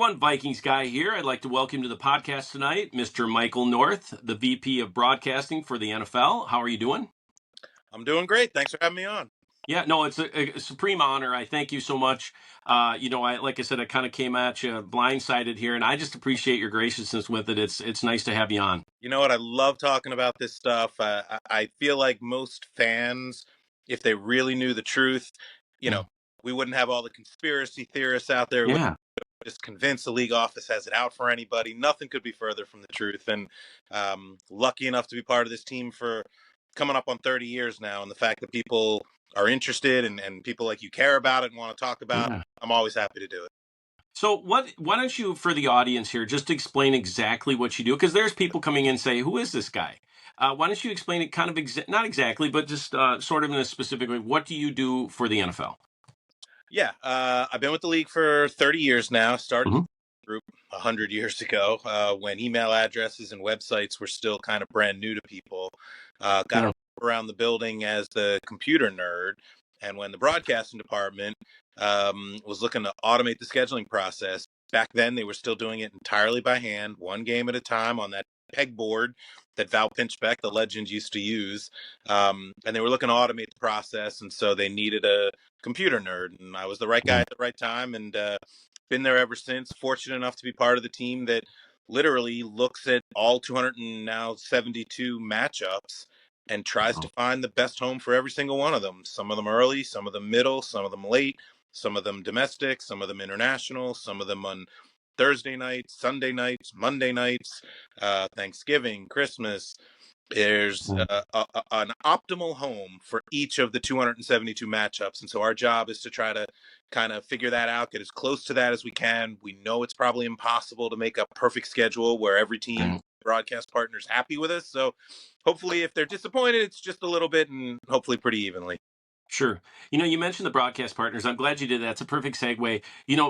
everyone. Vikings Guy here. I'd like to welcome to the podcast tonight Mr. Michael North, the VP of Broadcasting for the NFL. How are you doing? I'm doing great. Thanks for having me on. Yeah, no, it's a supreme honor. I thank you so much. Like I said, I kind of came at you blindsided here, and I just appreciate your graciousness with it. It's nice to have you on. You know what? I love talking about this stuff. I feel like most fans, if they really knew the truth, you know, Mm. we wouldn't have all the conspiracy theorists out there. We wouldn't Yeah. just convinced the league office has it out for anybody. Nothing could be further from the truth. And lucky enough to be part of this team for coming up on 30 years now. And the fact that people are interested and people like you care about it and want to talk about it, Yeah. I'm always happy to do it. So why don't you, for the audience here, just explain exactly what you do? Because there's people coming in and say, who is this guy? Why don't you explain it kind of, not exactly, but just sort of in a specific way, what do you do for the NFL? Yeah, I've been with the league for 30 years now. Started Mm-hmm. the group 100 years ago when email addresses and websites were still kind of brand new to people. Got around the building as the computer nerd. And when the broadcasting department was looking to automate the scheduling process, back then they were still doing it entirely by hand, one game at a time on that pegboard that Val Pinchbeck, the legend, used to use. And they were looking to automate the process. And so they needed a computer nerd, and I was the right guy at the right time, and been there ever since. Fortunate enough to be part of the team that literally looks at all 272 matchups and tries to find the best home for every single one of them. Some of them early, some of them middle, some of them late, some of them domestic, some of them international, some of them on Thursday nights, Sunday nights, Monday nights, Thanksgiving, Christmas. There's an optimal home for each of the 272 matchups. And so our job is to try to kind of figure that out, get as close to that as we can. We know it's probably impossible to make a perfect schedule where every team, broadcast partner's happy with us. So hopefully if they're disappointed, it's just a little bit and hopefully pretty evenly. Sure. You mentioned the broadcast partners. I'm glad you did that. It's a perfect segue.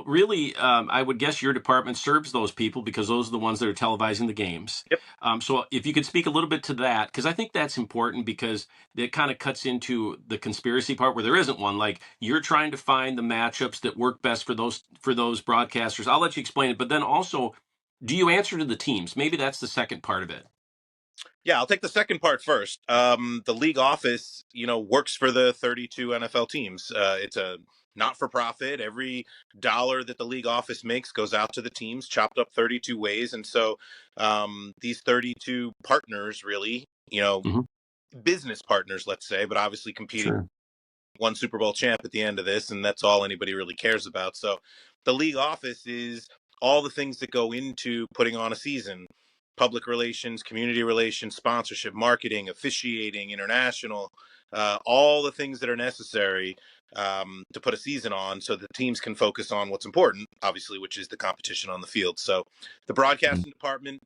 Really, I would guess your department serves those people because those are the ones that are televising the games. Yep. So if you could speak a little bit to that, because I think that's important because it kind of cuts into the conspiracy part where there isn't one. Like you're trying to find the matchups that work best for those broadcasters. I'll let you explain it, but then also, do you answer to the teams? Maybe that's the second part of it. Yeah, I'll take the second part first. The league office, works for the 32 NFL teams. It's a not-for-profit. Every dollar that the league office makes goes out to the teams, chopped up 32 ways. And so these 32 partners, really, Mhm. business partners, let's say, but obviously competing Sure. one Super Bowl champ at the end of this, and that's all anybody really cares about. So the league office is all the things that go into putting on a season: public relations, community relations, sponsorship, marketing, officiating, international, all the things that are necessary to put a season on so the teams can focus on what's important, obviously, which is the competition on the field. So the broadcasting department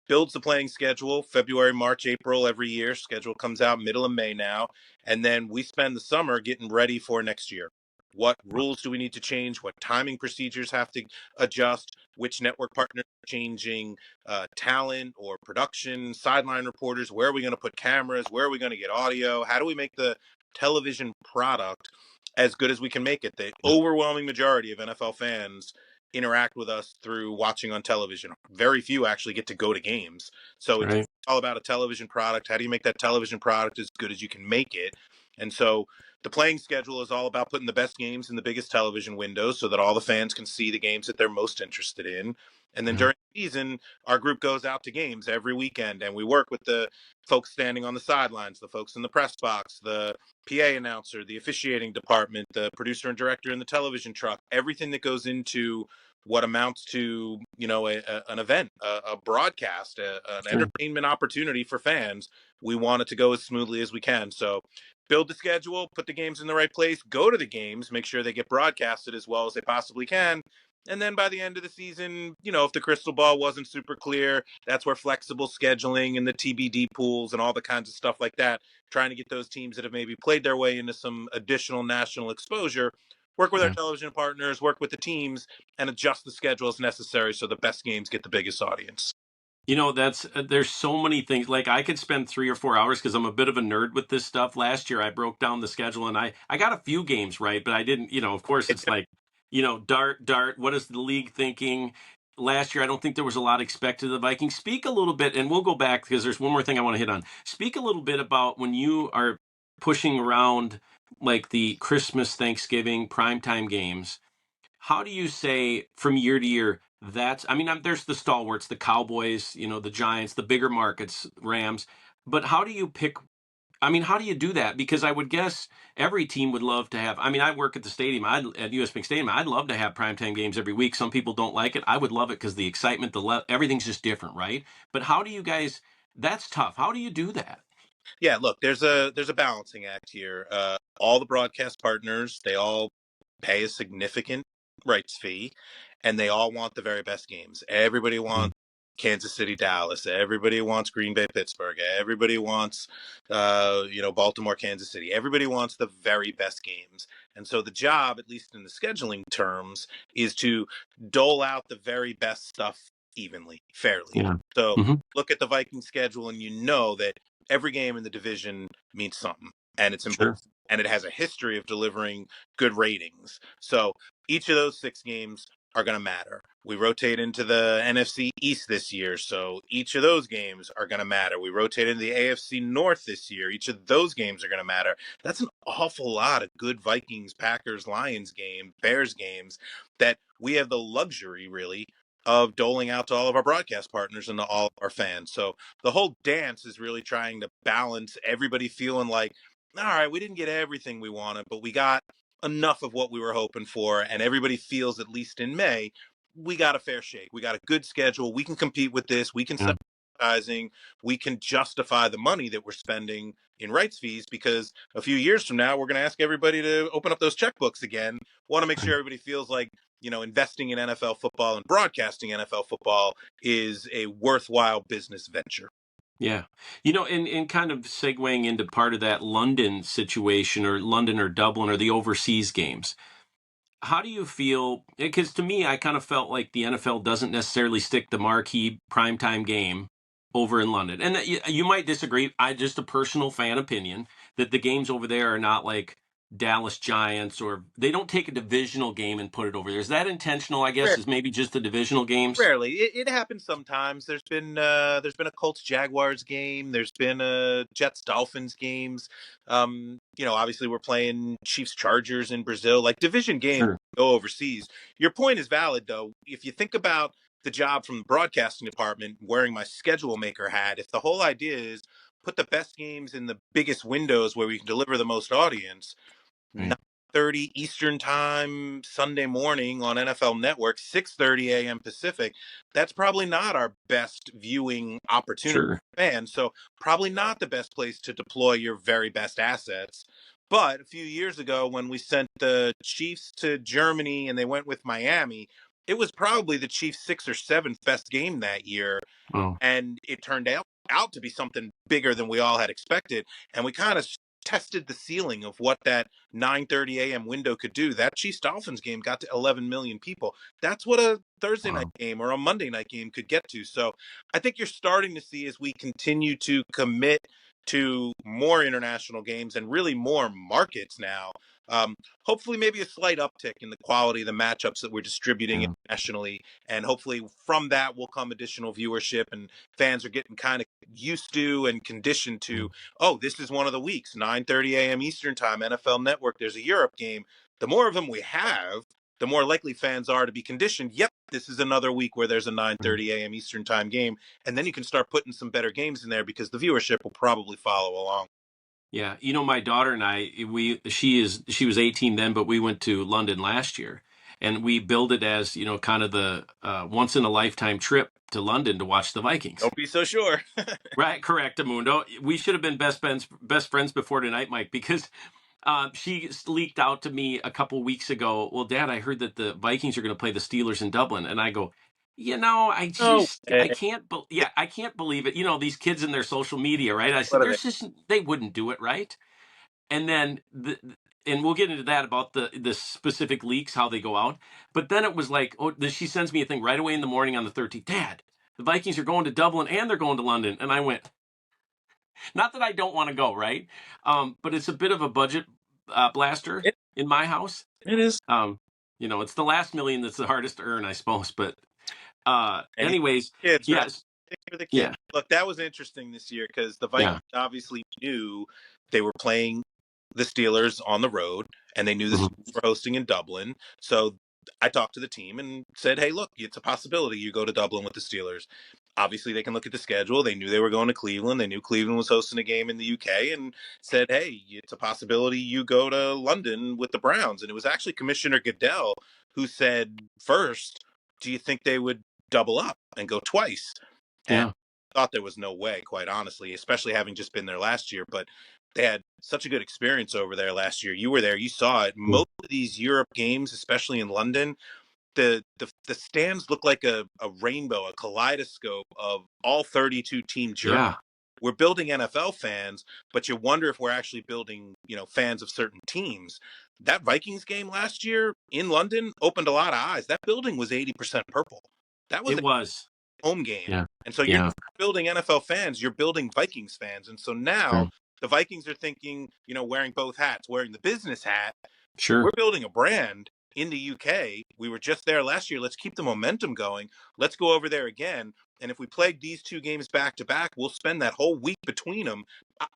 builds the playing schedule February, March, April every year. Schedule comes out middle of May now. And then we spend the summer getting ready for next year. What rules do we need to change? What timing procedures have to adjust? Which network partners are changing talent or production, sideline reporters? Where are we going to put cameras? Where are we going to get audio? How do we make the television product as good as we can make it? The overwhelming majority of NFL fans interact with us through watching on television. Very few actually get to go to games. So it's Right. all about a television product. How do you make that television product as good as you can make it? And so the playing schedule is all about putting the best games in the biggest television windows so that all the fans can see the games that they're most interested in. And then during the season, our group goes out to games every weekend and we work with the folks standing on the sidelines, the folks in the press box, the PA announcer, the officiating department, the producer and director in the television truck, everything that goes into what amounts to, an event, a broadcast, an entertainment opportunity for fans. We want it to go as smoothly as we can. So build the schedule, put the games in the right place, go to the games, make sure they get broadcasted as well as they possibly can. And then by the end of the season, if the crystal ball wasn't super clear, that's where flexible scheduling and the TBD pools and all the kinds of stuff like that, trying to get those teams that have maybe played their way into some additional national exposure, work with our television partners, work with the teams, and adjust the schedule as necessary so the best games get the biggest audience. There's so many things. Like I could spend 3 or 4 hours because I'm a bit of a nerd with this stuff. Last year, I broke down the schedule and I got a few games right, but I didn't. Of course, it's like Dart. What is the league thinking? Last year, I don't think there was a lot expected of the Vikings. Speak a little bit, and we'll go back because there's one more thing I want to hit on. Speak a little bit about when you are pushing around like the Christmas, Thanksgiving, primetime games. How do you say from year to year I mean, there's the stalwarts, the Cowboys, the Giants, the bigger markets, Rams, but how do you pick? I mean, how do you do that? Because I would guess every team would love to have. I mean, I work at the stadium, at US Bank Stadium. I'd love to have primetime games every week. Some people don't like it. I would love it because the excitement, everything's just different, right? But how do you guys? That's tough. How do you do that? Yeah, look, there's a balancing act here. All the broadcast partners, they all pay a significant rights fee, and they all want the very best games. Everybody Mm, wants Kansas City, Dallas. Everybody wants Green Bay, Pittsburgh. Everybody wants, Baltimore, Kansas City. Everybody wants the very best games. And so the job, at least in the scheduling terms, is to dole out the very best stuff evenly, fairly. yeah. So Hmm. look at the Viking schedule, and you know that every game in the division means something, and it's important, Sure. and it has a history of delivering good ratings. So each of those 6 games are going to matter. We rotate into the NFC East this year, so each of those games are going to matter. We rotate into the AFC North this year. Each of those games are going to matter. That's an awful lot of good Vikings, Packers, Lions games, Bears games that we have the luxury, really, of doling out to all of our broadcast partners and to all of our fans. So the whole dance is really trying to balance everybody feeling like, all right, we didn't get everything we wanted, but we got enough of what we were hoping for. And everybody feels, at least in May, we got a fair shake. We got a good schedule. We can compete with this. We can Yeah. sell advertising. We can justify the money that we're spending in rights fees, because a few years from now, we're going to ask everybody to open up those checkbooks again. Want to make sure everybody feels like, investing in NFL football and broadcasting NFL football is a worthwhile business venture. Yeah. And kind of segueing into part of that London situation or London or Dublin or the overseas games. How do you feel? Because to me, I kind of felt like the NFL doesn't necessarily stick the marquee primetime game over in London. And you might disagree. I just a personal fan opinion that the games over there are not like Dallas Giants, or they don't take a divisional game and put it over there. Is that intentional? I guess is maybe just the divisional games. Rarely. It happens sometimes. There's been a Colts Jaguars game. There's been a Jets Dolphins games. Obviously we're playing Chiefs Chargers in Brazil. Like division games Sure. go overseas. Your point is valid though. If you think about the job from the broadcasting department, wearing my schedule maker hat, if the whole idea is put the best games in the biggest windows where we can deliver the most audience, Right. 9:30 Eastern time Sunday morning on NFL Network, 6:30 a.m. Pacific. That's probably not our best viewing opportunity Sure. for fans. So probably not the best place to deploy your very best assets. But a few years ago, when we sent the Chiefs to Germany and they went with Miami, it was probably the Chiefs' sixth or seventh best game that year, Oh. and it turned out to be something bigger than we all had expected, and we kind of tested the ceiling of what that 9:30 a.m. window could do. That Chiefs Dolphins game got to 11 million people. That's what a Thursday night Wow. game or a Monday night game could get to. So I think you're starting to see, as we continue to commit to more international games and really more markets now, um, hopefully maybe a slight uptick in the quality of the matchups that we're distributing Yeah. internationally, and hopefully from that will come additional viewership, and fans are getting kind of used to and conditioned to, oh, this is one of the weeks, 9:30 a.m. Eastern time, NFL Network, there's a Europe game. The more of them we have, the more likely fans are to be conditioned, yep, this is another week where there's a Mm. 9:30 a.m. Eastern time game. And then you can start putting some better games in there because the viewership will probably follow along. Yeah, my daughter and I, she was 18 then, but we went to London last year, and we billed it as kind of the once in a lifetime trip to London to watch the Vikings. Don't be so sure. Right, correct, Amundo. We should have been best friends before tonight, Mike, because she leaked out to me a couple weeks ago. Well, Dad, I heard that the Vikings are going to play the Steelers in Dublin, and I go, No I way. can't, yeah, I can't believe it. These kids in their social media, right? I said, What are they? there's just they wouldn't do it, right? And then and we'll get into that about the specific leaks, how they go out. But then it was like, oh, she sends me a thing right away in the morning on the 13th. Dad, the Vikings are going to Dublin and they're going to London, and I went, not that I don't want to go, right? But it's a bit of a budget blaster It, in my house. it is. Um, It's the last million that's the hardest to earn, I suppose. But Anything anyways, for the kids, right? yes, Anything for the kids. yeah, Look, that was interesting this year because the Vikings yeah, obviously knew they were playing the Steelers on the road, and they knew the mhm, Steelers were hosting in Dublin. So I talked to the team and said, "Hey, look, it's a possibility you go to Dublin with the Steelers." Obviously, they can look at the schedule. They knew they were going to Cleveland. They knew Cleveland was hosting a game in the UK, and said, "Hey, it's a possibility you go to London with the Browns." And it was actually Commissioner Goodell who said first, "Do you think they would double up and go twice?" And yeah, I thought there was no way, quite honestly, especially having just been there last year. But they had such a good experience over there last year. You were there, you saw it. mm, Most of these Europe games, especially in London, the stands look like a rainbow, a kaleidoscope of all 32 team jerseys. yeah. We're building NFL fans, but you wonder if we're actually building, fans of certain teams. That Vikings game last year in London opened a lot of eyes. That building was 80% purple. That was It was. home game. Yeah, And so you're yeah, not building NFL fans, you're building Vikings fans. And so now right, the Vikings are thinking, wearing both hats, wearing the business hat. sure, We're building a brand in the UK. We were just there last year. Let's keep the momentum going. Let's go over there again. And if we play these two games back to back, we'll spend that whole week between them.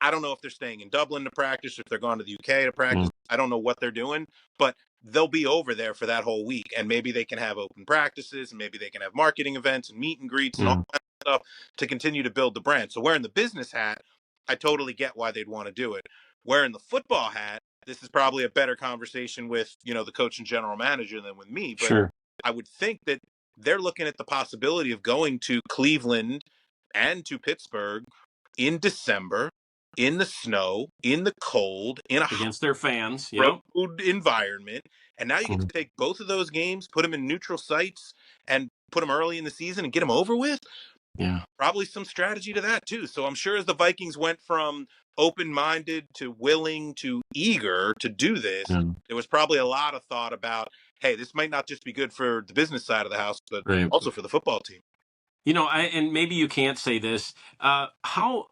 I don't know if they're staying in Dublin to practice, if they're going to the UK to practice. mm, I don't know what they're doing, but they'll be over there for that whole week. And maybe they can have open practices, and maybe they can have marketing events and meet and greets and all yeah, that stuff to continue to build the brand. So wearing the business hat, I totally get why they'd want to do it. Wearing the football hat, this is probably a better conversation with, the coach and general manager than with me, but sure, I would think that they're looking at the possibility of going to Cleveland and to Pittsburgh in December, in the snow, in the cold, in a hot against their fans. Yep. road environment. And now you get Mhm, to take both of those games, put them in neutral sites, and put them early in the season and get them over with. yeah, Probably some strategy to that too. So I'm sure as the Vikings went from open-minded to willing to eager to do this, yeah, there was probably a lot of thought about, hey, this might not just be good for the business side of the house, but right. also for the football team. And maybe you can't say this. How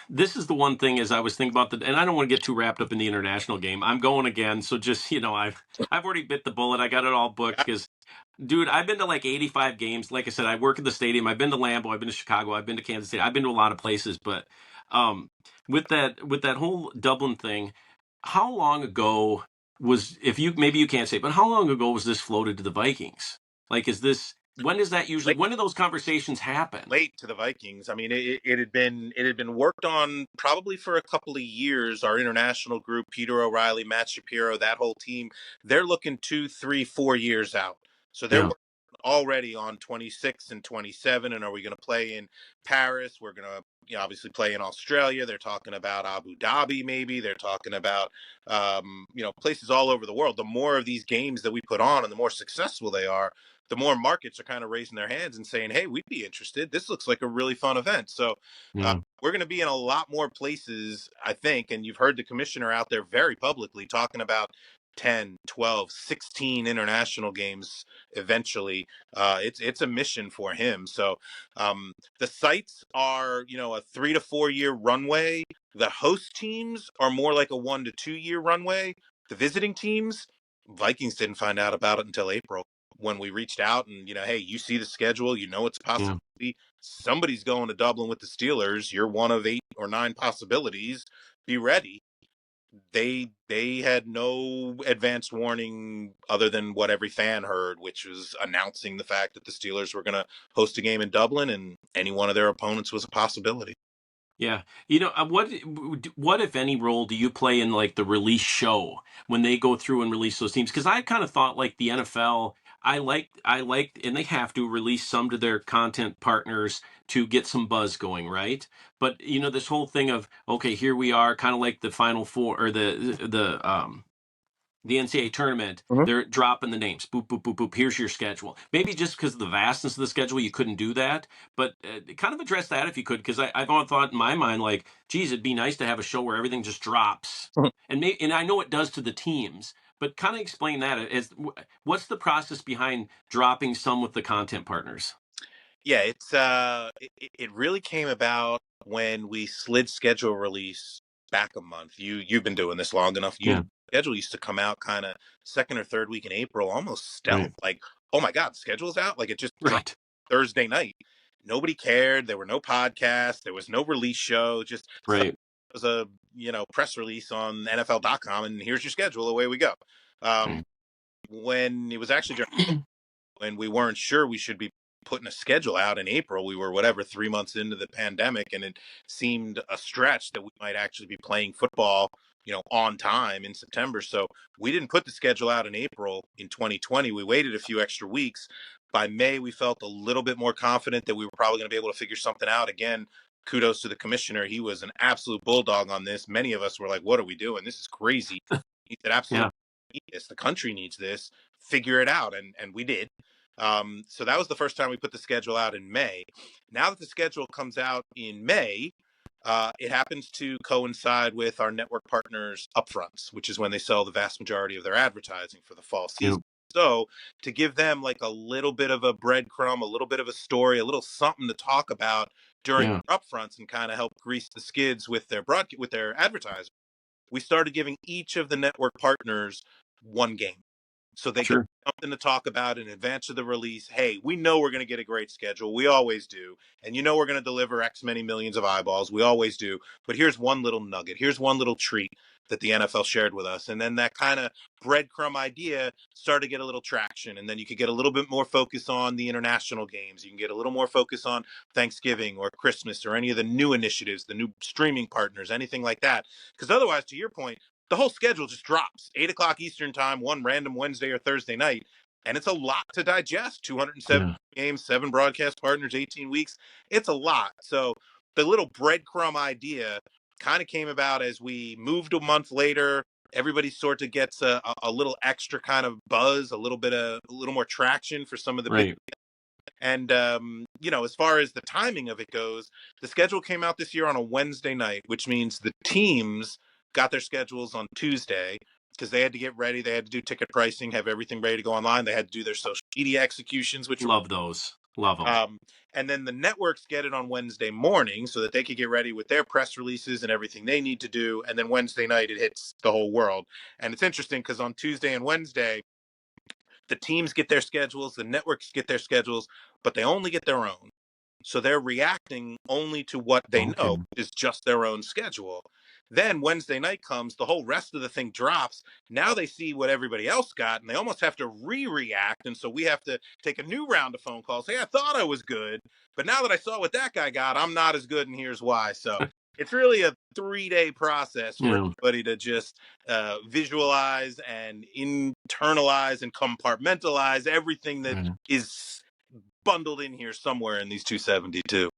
this is the one thing as I was thinking about and I don't want to get too wrapped up in the international game. I'm going again, so just I've already bit the bullet. I got it all booked Yeah. because, dude, I've been to like 85 games. Like I said, I work at the stadium. I've been to Lambeau. I've been to Chicago. I've been to Kansas City. I've been to a lot of places. But um, with that whole Dublin thing, how long ago was if you maybe you can't say, but how long ago was this floated to the Vikings? Like, is this when does that usually? Late, When do those conversations happen? late to the Vikings. I mean, it had been worked on probably for a couple of years. Our international group, Peter O'Reilly, Matt Shapiro, that whole team, they're looking 2, 3, 4 years out. So they're Yeah, working already on 26 and 27. And are we going to play in Paris? We're going to obviously play in Australia. They're talking about Abu Dhabi, maybe. They're talking about places all over the world. The more of these games that we put on and the more successful they are, the more markets are kind of raising their hands and saying, "Hey, we'd be interested. This looks like a really fun event." So yeah, we're going to be in a lot more places, I think. And you've heard the commissioner out there very publicly talking about 10, 12, 16 international games eventually. It's a mission for him. So the sites are, a 3 to 4 year runway. The host teams are more like a 1 to 2 year runway. The visiting teams, Vikings didn't find out about it until April when we reached out and, hey, you see the schedule, it's a yeah. possibility. Somebody's going to Dublin with the Steelers. You're one of 8 or 9 possibilities. Be ready. They had no advanced warning other than what every fan heard, which was announcing the fact that the Steelers were going to host a game in Dublin and any one of their opponents was a possibility. Yeah. What if any role do you play in like the release show when they go through and release those teams? Because I kind of thought like the NFL, I liked, and they have to release some to their content partners to get some buzz going, right? But this whole thing of okay, here we are, kind of like the Final Four or the NCAA tournament, Mhm. they're dropping the names. Boop, boop, boop, boop. Here's your schedule. Maybe just because of the vastness of the schedule, you couldn't do that. But kind of address that if you could, because I've all thought in my mind, like, geez, it'd be nice to have a show where everything just drops. And I know it does to the teams, but kind of explain that. What's the process behind dropping some with the content partners? Yeah, it really came about when we slid schedule release back a month. You've been doing this long enough. You know Yeah. schedule used to come out kind of second or third week in April, almost stealth. Right. Like, oh my God, the schedule's out. Like it just dropped Right. Thursday night. Nobody cared. There were no podcasts. There was no release show. Just Right. was a press release on NFL.com, and here's your schedule. Away we go. Um, Right. when it was actually during when we weren't sure we should be putting a schedule out in April, we were whatever 3 months into the pandemic, and it seemed a stretch that we might actually be playing football, on time in September. So we didn't put the schedule out in April in 2020. We waited a few extra weeks. By May, we felt a little bit more confident that we were probably going to be able to figure something out. Again, kudos to the commissioner. He was an absolute bulldog on this. Many of us were like, what are we doing? This is crazy. He said, absolutely Yeah. need this. The country needs this. Figure it out. And we did. So that was the first time we put the schedule out in May. Now that the schedule comes out in May, it happens to coincide with our network partners' upfronts, which is when they sell the vast majority of their advertising for the fall season. Yeah. So to give them like a little bit of a breadcrumb, a little bit of a story, a little something to talk about during Yeah. upfronts and kind of help grease the skids with their advertising, we started giving each of the network partners one game. So they could Sure. have something to talk about in advance of the release. Hey, we know we're going to get a great schedule. We always do. And we're going to deliver X many millions of eyeballs. We always do. But here's one little nugget. Here's one little treat that the NFL shared with us. And then that kind of breadcrumb idea started to get a little traction. And then you could get a little bit more focus on the international games. You can get a little more focus on Thanksgiving or Christmas or any of the new initiatives, the new streaming partners, anything like that. Because otherwise, to your point, the whole schedule just drops 8 o'clock Eastern time, one random Wednesday or Thursday night. And it's a lot to digest. 270 Yeah. games, 7 broadcast partners, 18 weeks. It's a lot. So the little breadcrumb idea kind of came about as we moved a month later. Everybody sort of gets a little extra kind of buzz, a little more traction for some of the big. Right. And as far as the timing of it goes, the schedule came out this year on a Wednesday night, which means the teams got their schedules on Tuesday because they had to get ready. They had to do ticket pricing, have everything ready to go online. They had to do their social media executions, which Love those. Love them. and then the networks get it on Wednesday morning so that they could get ready with their press releases and everything they need to do. And then Wednesday night, it hits the whole world. And it's interesting because on Tuesday and Wednesday, the teams get their schedules, the networks get their schedules, but they only get their own. So they're reacting only to what they know Okay. is just their own schedule. Then Wednesday night comes, the whole rest of the thing drops. Now they see what everybody else got, and they almost have to react. And so we have to take a new round of phone calls. Hey, I thought I was good, but now that I saw what that guy got, I'm not as good, and here's why. So it's really a 3-day process for Yeah. everybody to just visualize and internalize and compartmentalize everything that Right. is bundled in here somewhere in these 272.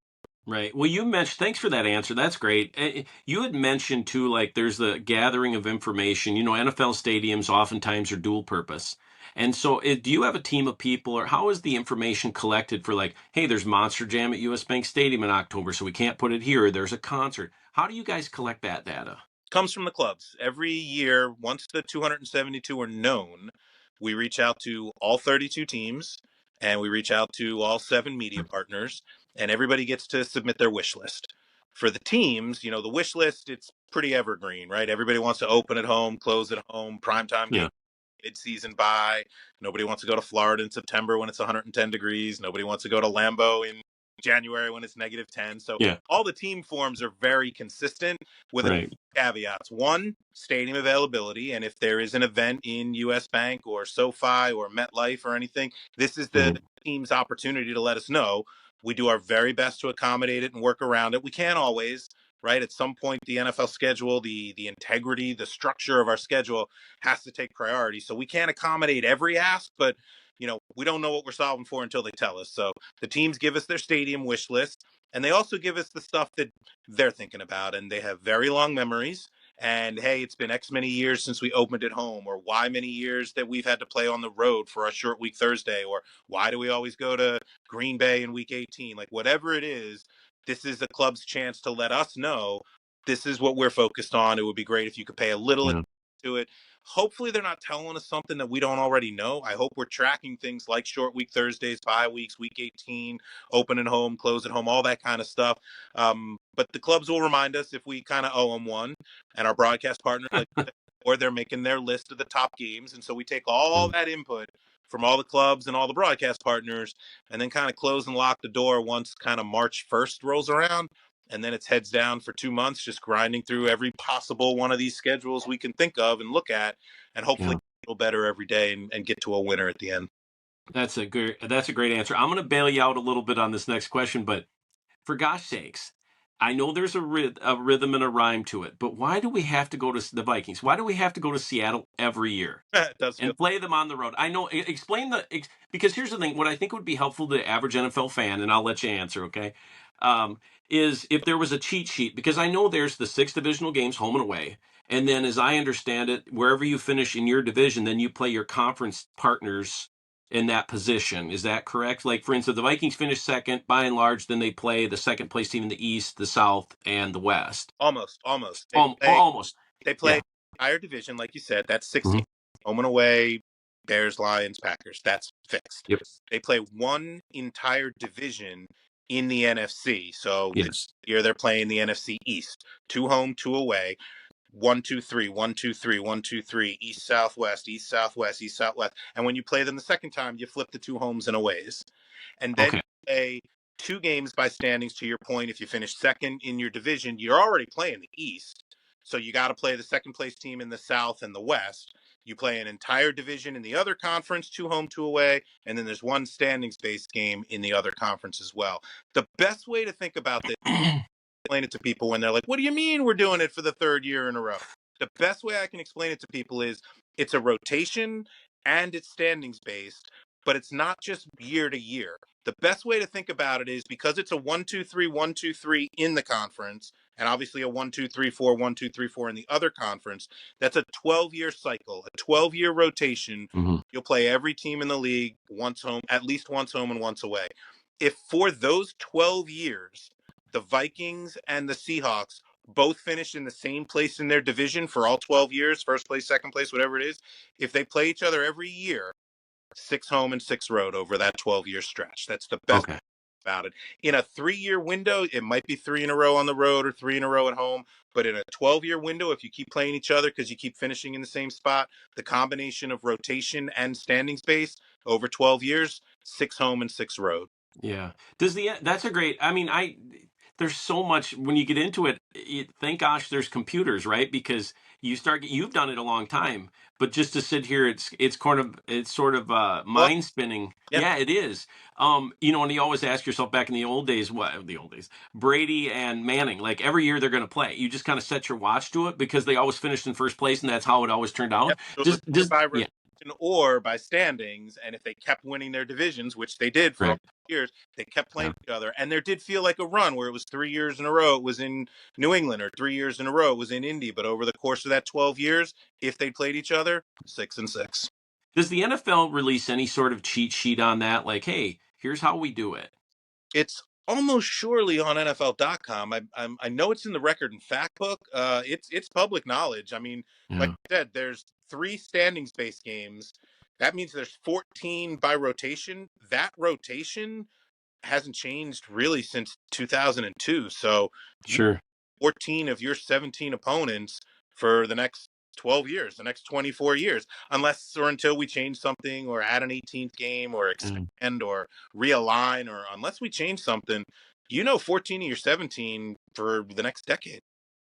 Right. Well, you mentioned, thanks for that answer. That's great. You had mentioned too, like there's the gathering of information. NFL stadiums oftentimes are dual purpose. And so, do you have a team of people, or how is the information collected for like, hey, there's Monster Jam at US Bank Stadium in October, so we can't put it here. Or there's a concert. How do you guys collect that data? Comes from the clubs. Every year, once the 272 are known, we reach out to all 32 teams and we reach out to all 7 media partners, and everybody gets to submit their wish list. For the teams, the wish list, it's pretty evergreen, right? Everybody wants to open at home, close at home, primetime game, Yeah. mid-season bye. Nobody wants to go to Florida in September when it's 110 degrees. Nobody wants to go to Lambeau in January when it's -10. So Yeah. all the team forms are very consistent with a Right. caveats. One, stadium availability. And if there is an event in US Bank or SoFi or MetLife or anything, this is the Right. team's opportunity to let us know. We do our very best to accommodate it and work around it. We can't always, right? At some point, the NFL schedule, the integrity, the structure of our schedule has to take priority. So we can't accommodate every ask, but we don't know what we're solving for until they tell us. So the teams give us their stadium wish list, and they also give us the stuff that they're thinking about, and they have very long memories. And hey, it's been X many years since we opened at home, or Y many years that we've had to play on the road for our short week Thursday, or why do we always go to Green Bay in week 18? Like whatever it is, this is the club's chance to let us know this is what we're focused on. It would be great if you could pay a little Yeah. attention to it. Hopefully they're not telling us something that we don't already know. I hope we're tracking things like short week Thursdays, bye weeks, week 18, open at home, close at home, all that kind of stuff. But the clubs will remind us if we kind of owe them one, and our broadcast partners, like or they're making their list of the top games. And so we take all that input from all the clubs and all the broadcast partners and then kind of close and lock the door once kind of March 1st rolls around. And then it's heads down for 2 months, just grinding through every possible one of these schedules we can think of and look at, and hopefully Yeah. a little better every day and get to a winner at the end. That's a great answer. I'm going to bail you out a little bit on this next question, but for gosh sakes, I know there's a rhythm and a rhyme to it, but why do we have to go to the Vikings? Why do we have to go to Seattle every year It does feel and play them on the road? I know. Explain because here's the thing. What I think would be helpful to the average NFL fan, and I'll let you answer. Okay, um, is if there was a cheat sheet, because I know there's the six divisional games home and away, and then as I understand it, wherever you finish in your division, then you play your conference partners in that position. Is that correct? Like, for instance, the Vikings finish second by and large, then they play the second place team in the East, the South, and the West. almost. They play Almost. they play Yeah. higher division, like you said. That's 16 Mhm. home and away. Bears, Lions, Packers. That's fixed. Yep. They play one entire division in the NFC. So this Yes. year they're playing the NFC East. Two home, two away. 1, 2, 3, 1, 2, 3, 1, 2, 3, East, Southwest, East, Southwest, East, Southwest. And when you play them the second time, you flip the two homes and aways. And then Okay. you play two games by standings. To your point, if you finish second in your division, you're already playing the East. So you got to play the second place team in the South and the West. You play an entire division in the other conference, two home, two away, and then there's one standings based game in the other conference as well. The best way to think about this, explain it to people when they're like, what do you mean we're doing it for the third year in a row? The best way I can explain it to people is it's a rotation and it's standings based, but it's not just year to year. The best way to think about it is because it's a 1, 2, 3, 1, 2, 3 in the conference, and obviously a 1, 2, 3, 4, 1, 2, 3, 4 in the other conference. That's a 12-year cycle, a 12-year rotation. Mhm. You'll play every team in the league once home, at least once home and once away. If for those 12 years the Vikings and the Seahawks both finish in the same place in their division for all 12 years, first place, second place, whatever it is, if they play each other every year, six home and six road over that 12-year stretch. That's the best Okay. about it. In a 3-year window, it might be three in a row on the road or three in a row at home. But in a 12-year window, if you keep playing each other because you keep finishing in the same spot, the combination of rotation and standings base over 12 years, six home and six road. Yeah. That's a great, I mean, there's so much when you get into it, thank gosh there's computers, right? Because you've done it a long time, but just to sit here, it's sort of Well, mind spinning. yeah, Yeah, it is. And you always ask yourself back in the old days, Brady and Manning, like every year they're going to play. You just kind of set your watch to it because they always finished in first place and that's how it always turned yep. out. So it was either Does by yeah, rotation or by standings, and if they kept winning their divisions, which they did for all right. years, they kept playing Yeah. each other. And there did feel like a run where it was 3 years in a row it was in New England, or 3 years in a row it was in Indy. But over the course of that 12 years, if they played each other, 6 and 6. Does the NFL release any sort of cheat sheet on that? Like, hey, here's how we do it. It's almost surely on NFL.com. I know it's in the record and fact book. It's public knowledge. I mean, like Yeah, I said, there's three standings based games. That means there's 14 by rotation. That rotation hasn't changed really since 2002. So you sure. 14 of your 17 opponents for the next 12 years, the next 24 years, unless or until we change something or add an 18th game or Mm. expand or realign, or unless we change something, 14 of your 17 for the next decade.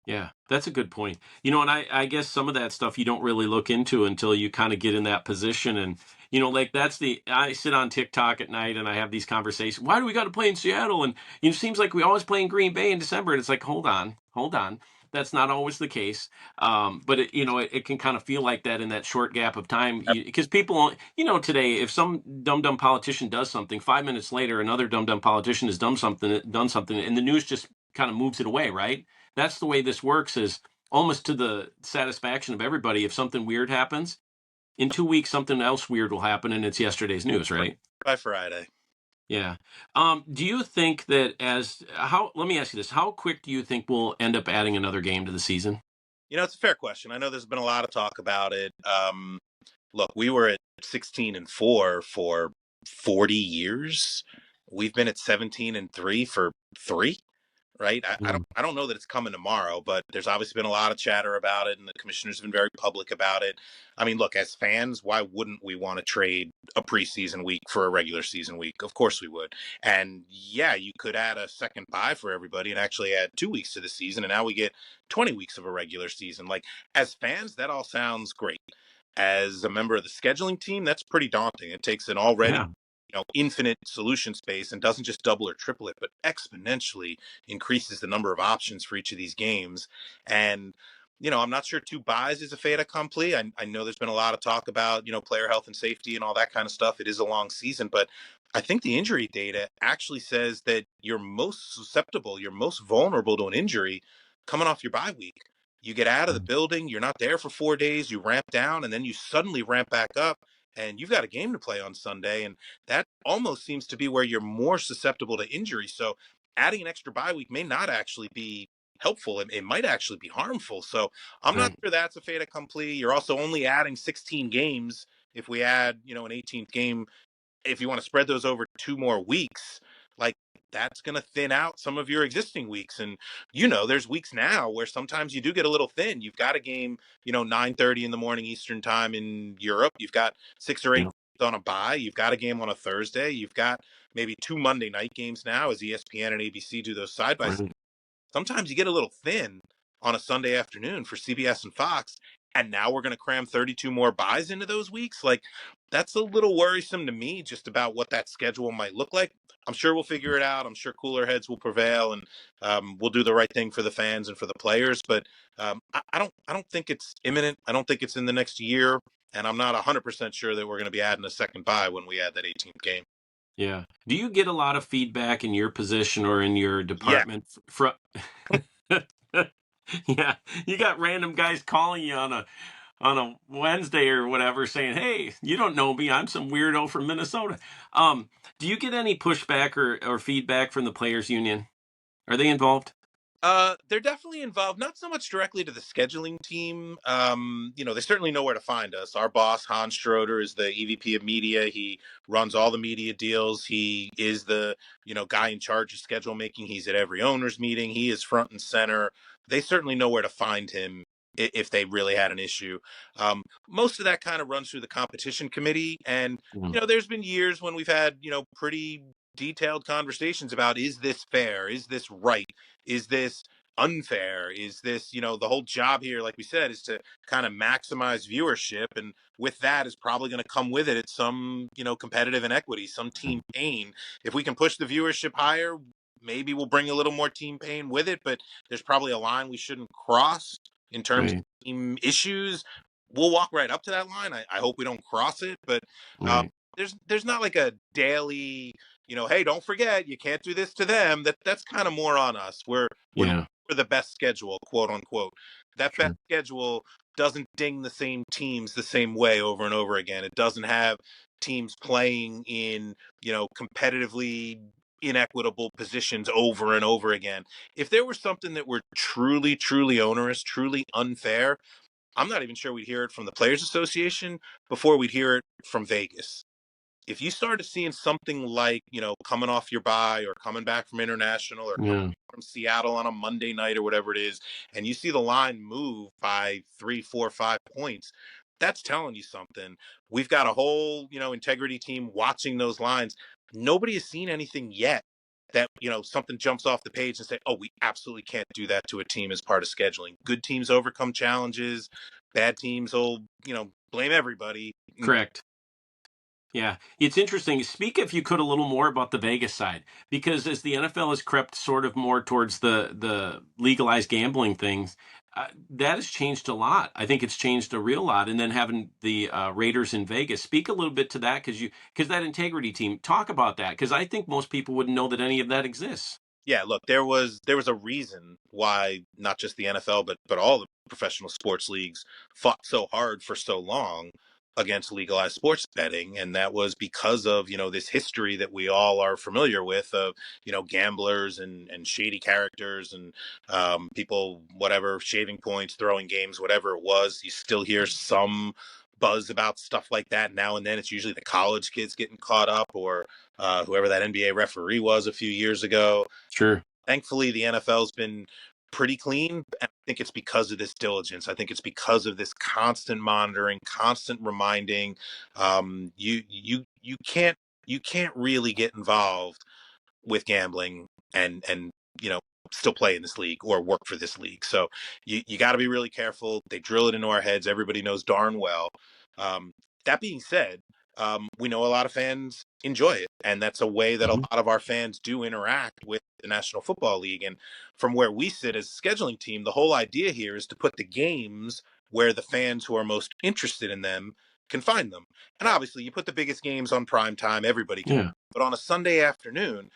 Yeah, that's a good point. And I guess some of that stuff you don't really look into until you kind of get in that position. And, like I sit on TikTok at night and I have these conversations. Why do we got to play in Seattle? And, it seems like we always play in Green Bay in December. And it's like, hold on, hold on. That's not always the case. But it can kind of feel like that in that short gap of time because people, today, if some dumb politician does something, 5 minutes later, another dumb politician has done something, and the news just kind of moves it away, right? That's the way this works is almost to the satisfaction of everybody. If something weird happens, in 2 weeks, something else weird will happen and it's yesterday's news, right? By Friday. Yeah. Do you think that let me ask you this, how quick do you think we'll end up adding another game to the season? It's a fair question. I know there's been a lot of talk about it. Look, we were at 16-4 for 40 years. We've been at 17-3 for three. right? Mm. I don't know that it's coming tomorrow, but there's obviously been a lot of chatter about it, and the commissioners have been very public about it. I mean, look, as fans, why wouldn't we want to trade a preseason week for a regular season week? Of course we would. And yeah, you could add a second bye for everybody and actually add 2 weeks to the season, and now we get 20 weeks of a regular season. Like, as fans, that all sounds great. As a member of the scheduling team, that's pretty daunting. It takes an already Yeah. infinite solution space and doesn't just double or triple it, but exponentially increases the number of options for each of these games. And I'm not sure 2 buys is a fait accompli. I know there's been a lot of talk about player health and safety and all that kind of stuff. It is a long season, but I think the injury data actually says that you're most susceptible, you're most vulnerable to an injury coming off your bye week. You get out of the Mm. building, you're not there for 4 days, you ramp down, and then you suddenly ramp back up, and you've got a game to play on Sunday. And that almost seems to be where you're more susceptible to injury. So adding an extra bye week may not actually be helpful. It might actually be harmful. So I'm not Right. sure that's a fait accompli. You're also only adding 16 games. If we add, an 18th game, if you want to spread those over 2 more weeks, like, that's going to thin out some of your existing weeks. And there's weeks now where sometimes you do get a little thin. You've got a game 9:30 in the morning Eastern time in Europe. You've got 6 or 8 Yeah. on a bye. You've got a game on a Thursday. You've got maybe 2 Monday night games now, as ESPN and ABC do those side by side. Right. Sometimes you get a little thin on a Sunday afternoon for CBS and Fox, and now we're going to cram 32 more buys into those weeks. Like, that's a little worrisome to me, just about what that schedule might look like. I'm sure we'll figure it out. I'm sure cooler heads will prevail, and we'll do the right thing for the fans and for the players. But I don't think it's imminent. I don't think it's in the next year, and I'm not 100% sure that we're going to be adding a second buy when we add that 18th game. Yeah. Do you get a lot of feedback in your position or in your Yeah. department from? Yeah, you got random guys calling you on a Wednesday or whatever, saying, "Hey, you don't know me. I'm some weirdo from Minnesota." Do you get any pushback or feedback from the players' union? Are they involved? They're definitely involved, not so much directly to the scheduling team. They certainly know where to find us. Our boss, Hans Schroeder, is the EVP of media. He runs all the media deals. He is the, guy in charge of schedule making. He's at every owners meeting. He is front and center. They certainly know where to find him if they really had an issue. Most of that kind of runs through the competition committee. And, Mm. there's been years when we've had, pretty detailed conversations about, is this fair? Is this right? Is this unfair? Is this, the whole job here, like we said, is to kind of maximize viewership. And with that is probably going to come with it some, competitive inequity, some team pain. If we can push the viewership higher, maybe we'll bring a little more team pain with it, but there's probably a line we shouldn't cross in terms Right. of team issues. We'll walk right up to that line. I hope we don't cross it, but um, Right. there's not like a daily, hey, don't forget, you can't do this to them. That's kind of more on us. We're Yeah. for the best schedule, quote unquote. That best Sure. schedule doesn't ding the same teams the same way over and over again. It doesn't have teams playing in, competitively inequitable positions over and over again. If there was something that were truly, truly onerous, truly unfair, I'm not even sure we'd hear it from the Players Association before we'd hear it from Vegas. If you started seeing something like, coming off your bye or coming back from international or coming Yeah. from Seattle on a Monday night or whatever it is, and you see the line move by 3, 4, 5 points, that's telling you something. We've got a whole, integrity team watching those lines. Nobody has seen anything yet that, something jumps off the page and say, oh, we absolutely can't do that to a team as part of scheduling. Good teams overcome challenges. Bad teams will, blame everybody. Correct. Yeah, it's interesting. Speak, if you could, a little more about the Vegas side, because as the NFL has crept sort of more towards the legalized gambling things, that has changed a lot. I think it's changed a real lot. And then having the Raiders in Vegas, speak a little bit to that, because that integrity team, talk about that, because I think most people wouldn't know that any of that exists. Yeah, look, there was a reason why not just the NFL but all the professional sports leagues fought so hard for so long against legalized sports betting, and that was because of, this history that we all are familiar with of, gamblers and shady characters and people, whatever, shaving points, throwing games, whatever it was. You still hear some buzz about stuff like that now and then. It's usually the college kids getting caught up, or whoever that NBA referee was a few years ago. Sure. Thankfully, the NFL's been pretty clean. And I think it's because of this diligence. I think it's because of this constant monitoring, constant reminding. You can't really get involved with gambling and you know still play in this league or work for this league. So you got to be really careful. They drill it into our heads. Everybody knows darn well. Um, that being said, we know a lot of fans enjoy it, and that's a way that a Hmm. lot of our fans do interact with the National Football League. And from where we sit as a scheduling team, the whole idea here is to put the games where the fans who are most interested in them can find them. And obviously, you put the biggest games on prime time, everybody can. Yeah. But on a Sunday afternoon,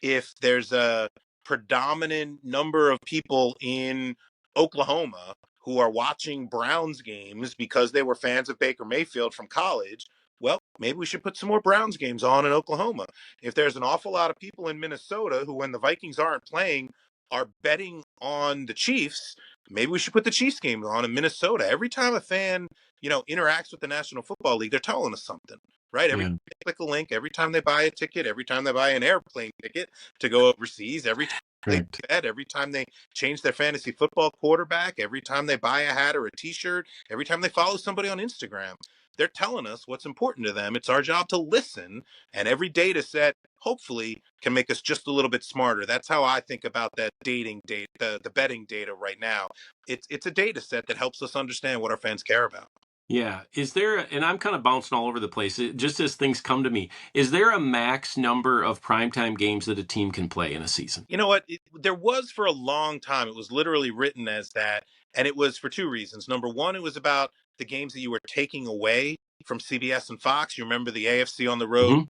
if there's a predominant number of people in Oklahoma who are watching Browns games because they were fans of Baker Mayfield from college, well, maybe we should put some more Browns games on in Oklahoma. If there's an awful lot of people in Minnesota who, when the Vikings aren't playing, are betting on the Chiefs, maybe we should put the Chiefs games on in Minnesota. Every time a fan, interacts with the National Football League, they're telling us something, right? Every Yeah. time they click a link, every time they buy a ticket, every time they buy an airplane ticket to go overseas, every time they Correct. bet, every time they change their fantasy football quarterback, every time they buy a hat or a t-shirt, every time they follow somebody on Instagram, they're telling us what's important to them. It's our job to listen, and every data set hopefully can make us just a little bit smarter. That's how I think about that dating data, the betting data right now. It's a data set that helps us understand what our fans care about. Yeah. Is there, and I'm kind of bouncing all over the place, just as things come to me, is there a max number of primetime games that a team can play in a season? You know what? There was for a long time. It was literally written as that. And it was for two reasons. Number one, it was about the games that you were taking away from CBS and Fox. You remember the AFC on the road, Hmm.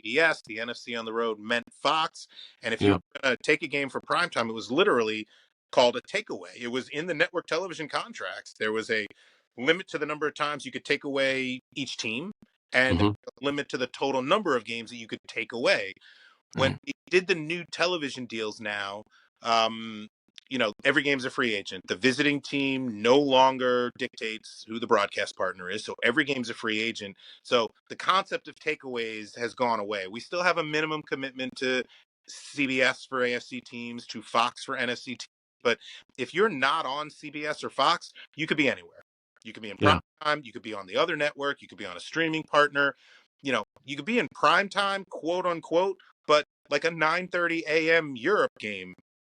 CBS, the NFC on the road meant Fox. And if you Yeah. were going to take a game for primetime, it was literally called a takeaway. It was in the network television contracts. There was a limit to the number of times you could take away each team, and Hmm. a limit to the total number of games that you could take away. When Right. we did the new television deals now, every game's a free agent. The visiting team no longer dictates who the broadcast partner is. So every game's a free agent. So the concept of takeaways has gone away. We still have a minimum commitment to CBS for AFC teams, to Fox for NFC teams. But if you're not on CBS or Fox, you could be anywhere. You could be in prime Yeah. time. You could be on the other network. You could be on a streaming partner. You could be in prime time, quote unquote, but like a 9:30 a.m. Europe game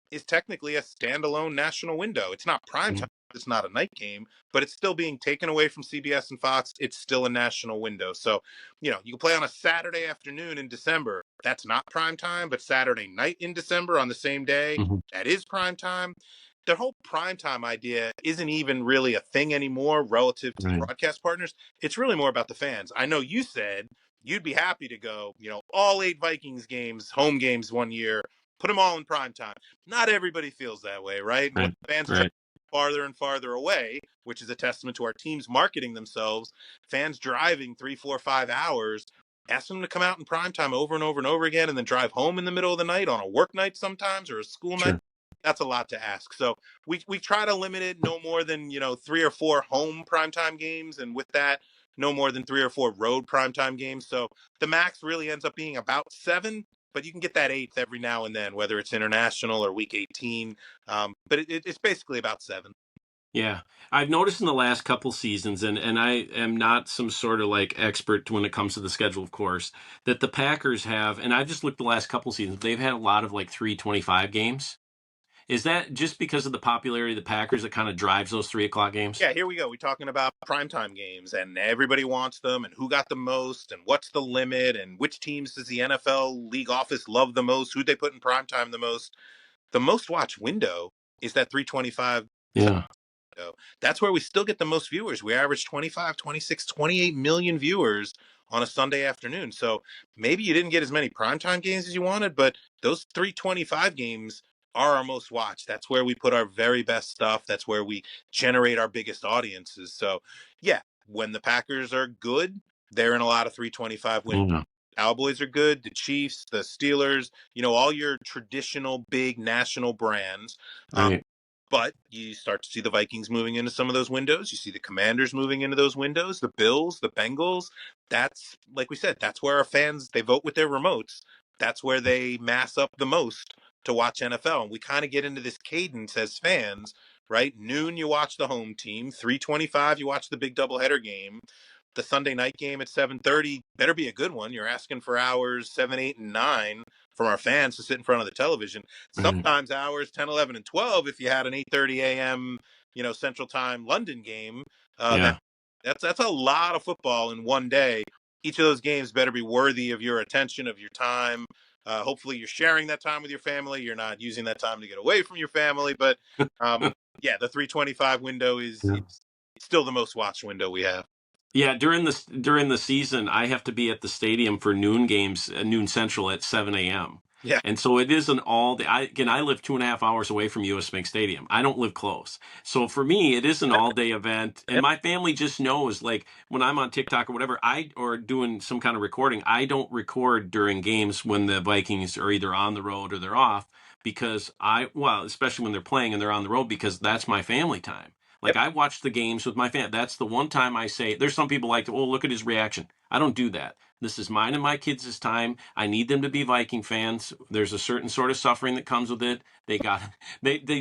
is technically a standalone national window. It's not prime Mhm. time. It's not a night game, but it's still being taken away from CBS and Fox. It's still a national window. So, you can play on a Saturday afternoon in December. That's not prime time, but Saturday night in December on the same day, Mhm. that is prime time. The whole prime time idea isn't even really a thing anymore relative to the Right. broadcast partners. It's really more about the fans. I know you said you'd be happy to go, all 8 Vikings games, home games one year, put them all in prime time. Not everybody feels that way, right? When Right. fans try Right. farther and farther away, which is a testament to our teams marketing themselves, fans driving 3, 4, 5 hours, asking them to come out in prime time over and over and over again, and then drive home in the middle of the night on a work night sometimes or a school night. Sure. That's a lot to ask. So we try to limit it no more than 3 or 4 home primetime games, and with that, no more than 3 or 4 road primetime games. So the max really ends up being about 7, but you can get that eighth every now and then, whether it's international or week 18. But it's basically about 7. Yeah, I've noticed in the last couple seasons, and I am not some sort of like expert when it comes to the schedule, of course, that the Packers have, and I just looked the last couple seasons, they've had a lot of like 325 games. Is that just because of the popularity of the Packers that kind of drives those 3 o'clock games? Yeah, here we go. We're talking about primetime games, and everybody wants them, and who got the most, and what's the limit, and which teams does the NFL league office love the most, who they put in primetime the most. The most watched window is that 325 Yeah. window. That's where we still get the most viewers. We average 25, 26, 28 million viewers on a Sunday afternoon. So maybe you didn't get as many primetime games as you wanted, but those 325 games are our most watched. That's where we put our very best stuff. That's where we generate our biggest audiences. So, yeah, when the Packers are good, they're in a lot of 325 windows. Yeah. Cowboys are good, the Chiefs, the Steelers, all your traditional big national brands. Um, Right. but you start to see the Vikings moving into some of those windows. You see the Commanders moving into those windows, the Bills, the Bengals. That's, like we said, that's where our fans, they vote with their remotes. That's where they mass up the most. to watch NFL. And we kind of get into this cadence as fans, right? Noon, you watch the home team. 3:25, you watch the big doubleheader game. The Sunday night game at 7:30 better be a good one. You're asking for hours 7, 8, and 9 from our fans to sit in front of the television. Right. Sometimes hours 10, 11, and 12 if you had an 8:30 a.m. Central Time London game. Yeah. That's a lot of football in one day. Each of those games better be worthy of your attention, of your time. Hopefully, you're sharing that time with your family. You're not using that time to get away from your family. But yeah, the 3:25 window is Yeah. still the most watched window we have. Yeah, during the season, I have to be at the stadium for noon games, noon central at 7 a.m. Yeah, And so it is an all day. I live 2.5 hours away from US Bank Stadium. I don't live close. So for me, it is an all day event. And my family just knows, like when I'm on TikTok or whatever, or doing some kind of recording, I don't record during games when the Vikings are either on the road or they're off because well, especially when they're playing and they're on the road because that's my family time. yep, Like I watch the games with my family. That's the one time I say, there's some people like, oh, look at his reaction. I don't do that. This is mine and my kids' time. I need them to be Viking fans. There's a certain sort of suffering that comes with it. They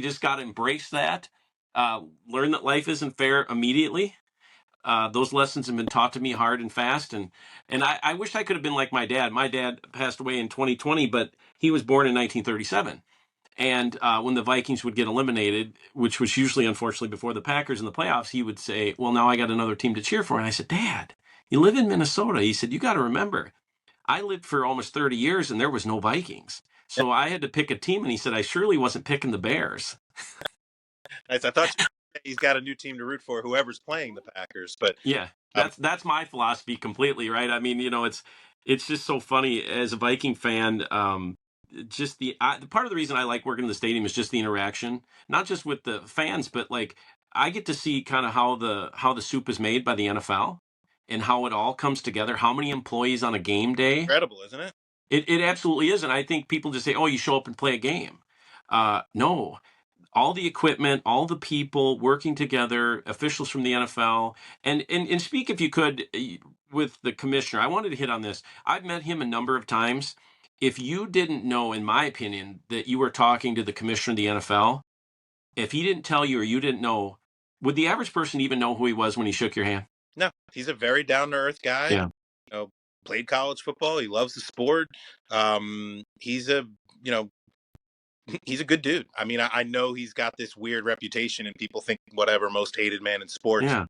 just got to embrace that. Learn that life isn't fair immediately. Those lessons have been taught to me hard and fast, and I wish I could have been like my dad. My dad passed away in 2020, but he was born in 1937. And when the Vikings would get eliminated, which was usually, unfortunately, before the Packers in the playoffs, he would say, well, now I got another team to cheer for. And I said, Dad, you live in Minnesota. He said, you got to remember, I lived for almost 30 years and there was no Vikings. yep. So I had to pick a team. And he said, I surely wasn't picking the Bears. Nice. I thought he's got a new team to root for, whoever's playing the Packers. But Yeah, um, that's my philosophy completely, right? I mean, it's just so funny as a Viking fan. Just the part of the reason I like working in the stadium is just the interaction, not just with the fans, but like I get to see kind of how the soup is made by the NFL and how it all comes together. How many employees on a game day? incredible, isn't it? It absolutely is, and I think people just say, "Oh, you show up and play a game." No, all the equipment, all the people working together, officials from the NFL, and speak if you could with the commissioner. I wanted to hit on this. I've met him a number of times. If you didn't know, in my opinion, that you were talking to the commissioner of the NFL, if he didn't tell you or you didn't know, would the average person even know who he was when he shook your hand? No, he's a very down to earth guy. Yeah, Played college football. He loves the sport. He's a you know he's a good dude. I mean, I know he's got this weird reputation, and people think whatever, most hated man in sports. yeah,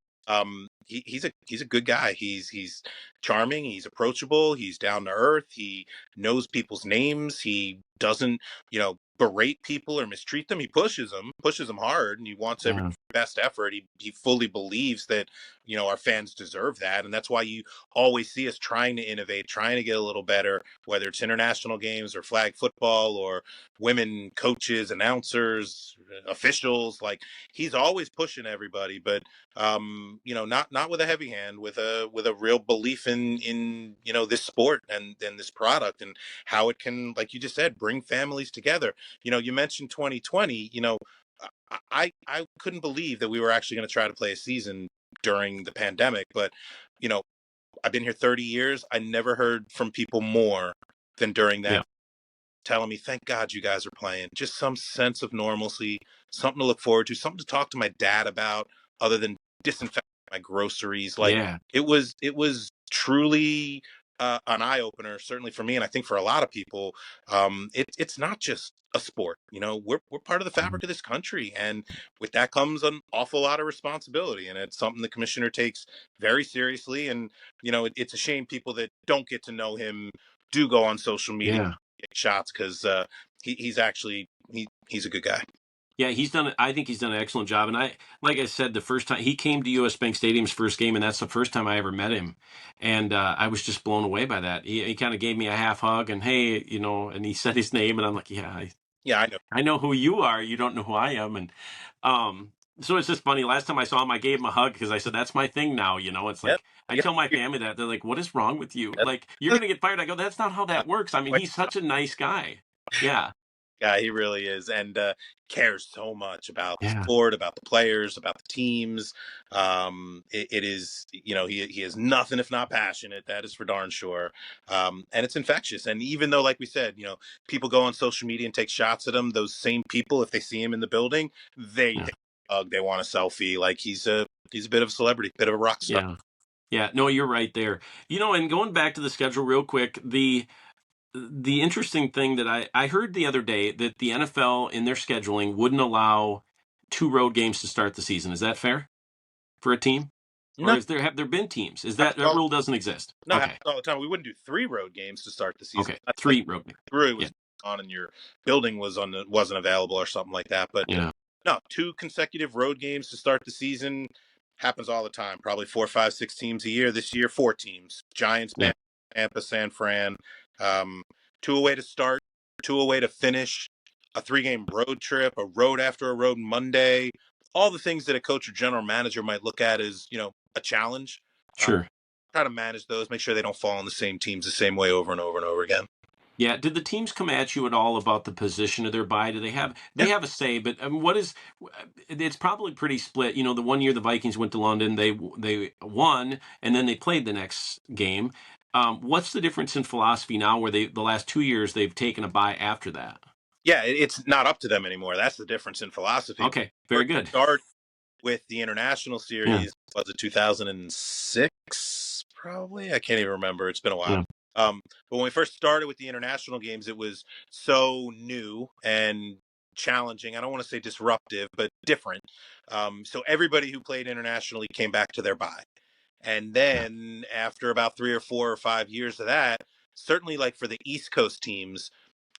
He's a good guy. He's charming. He's approachable. He's down to earth. He knows people's names. He doesn't berate people or mistreat them. He pushes them hard, and he wants every yeah, best effort. He fully believes that our fans deserve that, and that's why you always see us trying to innovate, trying to get a little better, whether it's international games or flag football or women coaches, announcers, officials. Like, he's always pushing everybody, but not with a heavy hand, with a real belief in this sport and this product and how it can, like you just said, bring families together. You mentioned 2020. I couldn't believe that we were actually going to try to play a season during the pandemic, but you know I've been here 30 years. I never heard from people more than during that, yeah, telling me, thank God you guys are playing. Just some sense of normalcy, something to look forward to, something to talk to my dad about other than disinfecting my groceries. Like, yeah, it was truly an eye opener, certainly for me, and I think for a lot of people. It's not just a sport. We're part of the mhm, fabric of this country, and with that comes an awful lot of responsibility, and it's something the commissioner takes very seriously. And it's a shame people that don't get to know him do go on social media yeah. shots, because he's actually he's a good guy. Yeah, I think he's done an excellent job. And like I said, the first time he came to US Bank Stadium's first game, and that's the first time I ever met him. And I was just blown away by that. He kind of gave me a half hug and, hey, and he said his name. And I'm like, yeah, Yeah, I know. I know who you are. You don't know who I am. And um, so it's just funny. Last time I saw him, I gave him a hug because I said, that's my thing now. It's Yep. like, I Yep. tell my family that. They're like, what is wrong with you? That's Like, you're going to get fired. I go, that's not how that works. I mean, quite- he's such a nice guy. Yeah. guy. He really is, and cares so much about the Yeah, sport, about the players, about the teams. It is, he is nothing if not passionate. That is for darn sure. And it's infectious. And even though, like we said, people go on social media and take shots at him, those same people, if they see him in the building, they yeah, hug, they want a selfie. Like he's a bit of a celebrity, bit of a rock star. yeah. Yeah, no, you're right there. And going back to the schedule real quick, the interesting thing that I heard the other day that the NFL in their scheduling wouldn't allow two road games to start the season. Is that fair for a team? Or No, have there been teams? Is happens that all, rule doesn't exist? no, happens Okay. all the time. We wouldn't do 3 road games to start the season. Okay. That's like Three road games. through it Yeah. was on and your building wasn't available or something like that. But Yeah. no, 2 consecutive road games to start the season happens all the time. Probably 4, 5, 6 teams a year. This year, 4 teams: Giants, Yeah. Tampa, San Fran. Um, 2 away to start, 2 away to finish. A 3-game road trip, a road after a road Monday. All the things that a coach or general manager might look at as a challenge. Uh, Sure. Try to manage those. Make sure they don't fall on the same teams the same way over and over and over again. Yeah. Did the teams come at you at all about the position of their bye? Do they Yeah. have a say? But what is? It's probably pretty split. The one year the Vikings went to London, they won, and then they played the next game. What's the difference in philosophy now, where the last 2 years they've taken a bye after that? Yeah, it's not up to them anymore. That's the difference in philosophy. Okay, very First good. started with the international Yeah, series, was it 2006? Probably. I can't even remember. It's been a while. yeah, But when we first started with the international games, it was so new and challenging. I don't want to say disruptive, but different. So everybody who played internationally came back to their bye. And yeah, then after about 3 or 4 or 5 years of that, certainly like for the East Coast teams,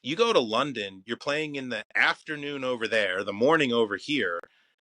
you go to London, you're playing in the afternoon over there, the morning over here.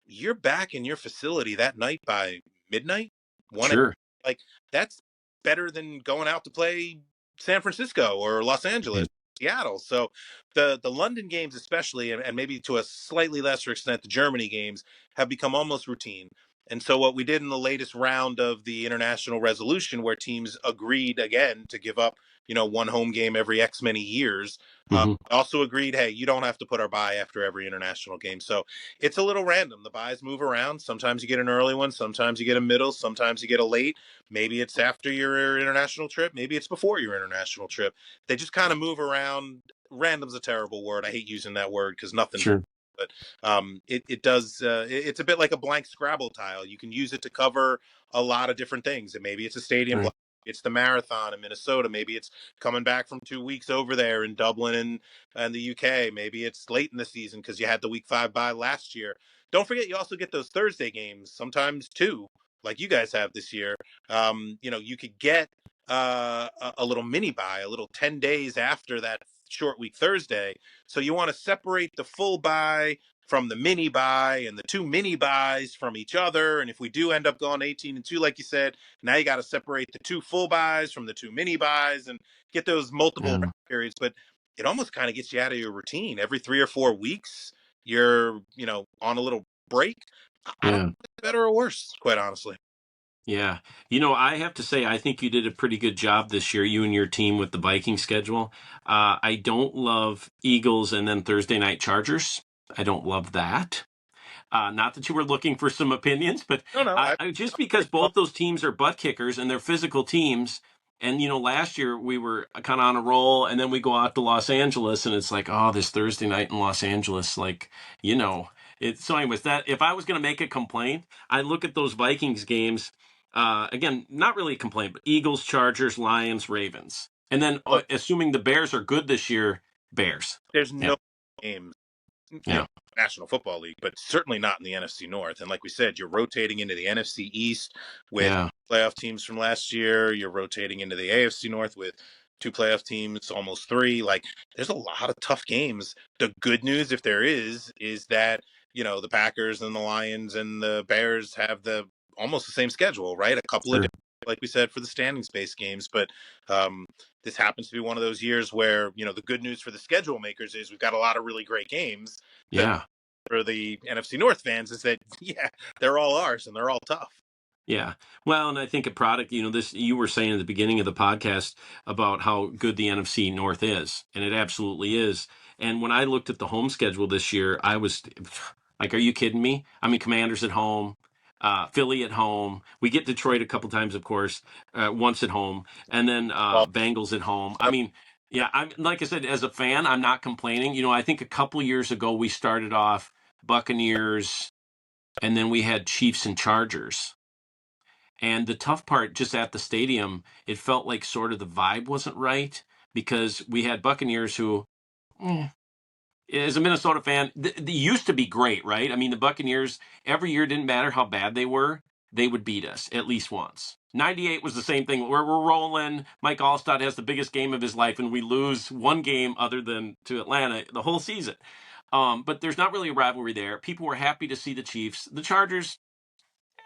You're back in your facility that night by midnight, 1 sure. like that's better than going out to play San Francisco or Los Yeah, Angeles, Seattle. So the London games especially, and maybe to a slightly lesser extent the Germany games, have become almost routine. And so what we did in the latest round of the international resolution, where teams agreed again to give up, one home game every X many years, hmm, also agreed, hey, you don't have to put our bye after every international game. So it's a little random. The buys move around. Sometimes you get an early one, sometimes you get a middle, sometimes you get a late. Maybe it's after your international trip, maybe it's before your international trip. They just kind of move around. Random's a terrible word. I hate using that word because nothing's, sure. but it does. It's a bit like a blank Scrabble tile. You can use it to cover a lot of different things. And maybe it's a stadium Right. block. It's the marathon in Minnesota. Maybe it's coming back from 2 weeks over there in Dublin and the UK. Maybe it's late in the season because you had the week 5 bye last year. Don't forget, you also get those Thursday games, sometimes two, like you guys have this year. You could get a little mini bye, a little 10 days after that short week Thursday. So you want to separate the full bye from the mini bye and the 2 mini buys from each other. And if we do end up going 18-2, like you said, now you got to separate the 2 full buys from the 2 mini buys and get those multiple Yeah, periods. But it almost kind of gets you out of your routine. Every 3 or 4 weeks, you're, on a little break. I don't yeah. know if it's better or worse, quite honestly. Yeah. I have to say, I think you did a pretty good job this year, you and your team, with the Viking schedule. I don't love Eagles and then Thursday night Chargers. I don't love that. Not that you were looking for some opinions, but No, no. just because both those teams are butt kickers and they're physical teams. And, last year we were kind of on a roll, and then we go out to Los Angeles, and it's like, oh, this Thursday night in Los Angeles, like, you know, so anyways, that if I was going to make a complaint, I look at those Vikings games, again, not really a complaint, but Eagles, Chargers, Lions, Ravens. And then Look, assuming the Bears are good this year, Bears. there's Yeah. no game, you know, Yeah. National Football League, but certainly not in the NFC North. And like we said, you're rotating into the NFC East with Yeah. playoff teams from last year. You're rotating into the AFC North with 2 playoff teams, almost three. Like, there's a lot of tough games. The good news, if there is that, the Packers and the Lions and the Bears have almost the same schedule, right? A couple of Sure. different, like we said, for the standings-based games. But this happens to be one of those years where, the good news for the schedule makers is we've got a lot of really great games. The Yeah. for the NFC North fans is that, yeah, they're all ours and they're all tough. Yeah. Well, and I think a product, this you were saying at the beginning of the podcast about how good the NFC North is, and it absolutely is. And when I looked at the home schedule this year, I was like, "Are you kidding me?" I mean, Commanders at home, Philly at home. We get Detroit a couple times, of course, once at home, and then Well, Bengals at home. I mean, yeah, I'm like I said, as a fan, I'm not complaining. I think a couple years ago we started off Buccaneers, and then we had Chiefs and Chargers. And the tough part, just at the stadium, it felt like sort of the vibe wasn't right because we had Buccaneers who, eh, as a Minnesota fan, they used to be great, right? I mean, the Buccaneers every year, didn't matter how bad they were, they would beat us at least once. 98 was the same thing. We're rolling. Mike Allstott has the biggest game of his life, and we lose one game other than to Atlanta the whole season. But there's not really a rivalry there. People were happy to see the Chiefs. The Chargers,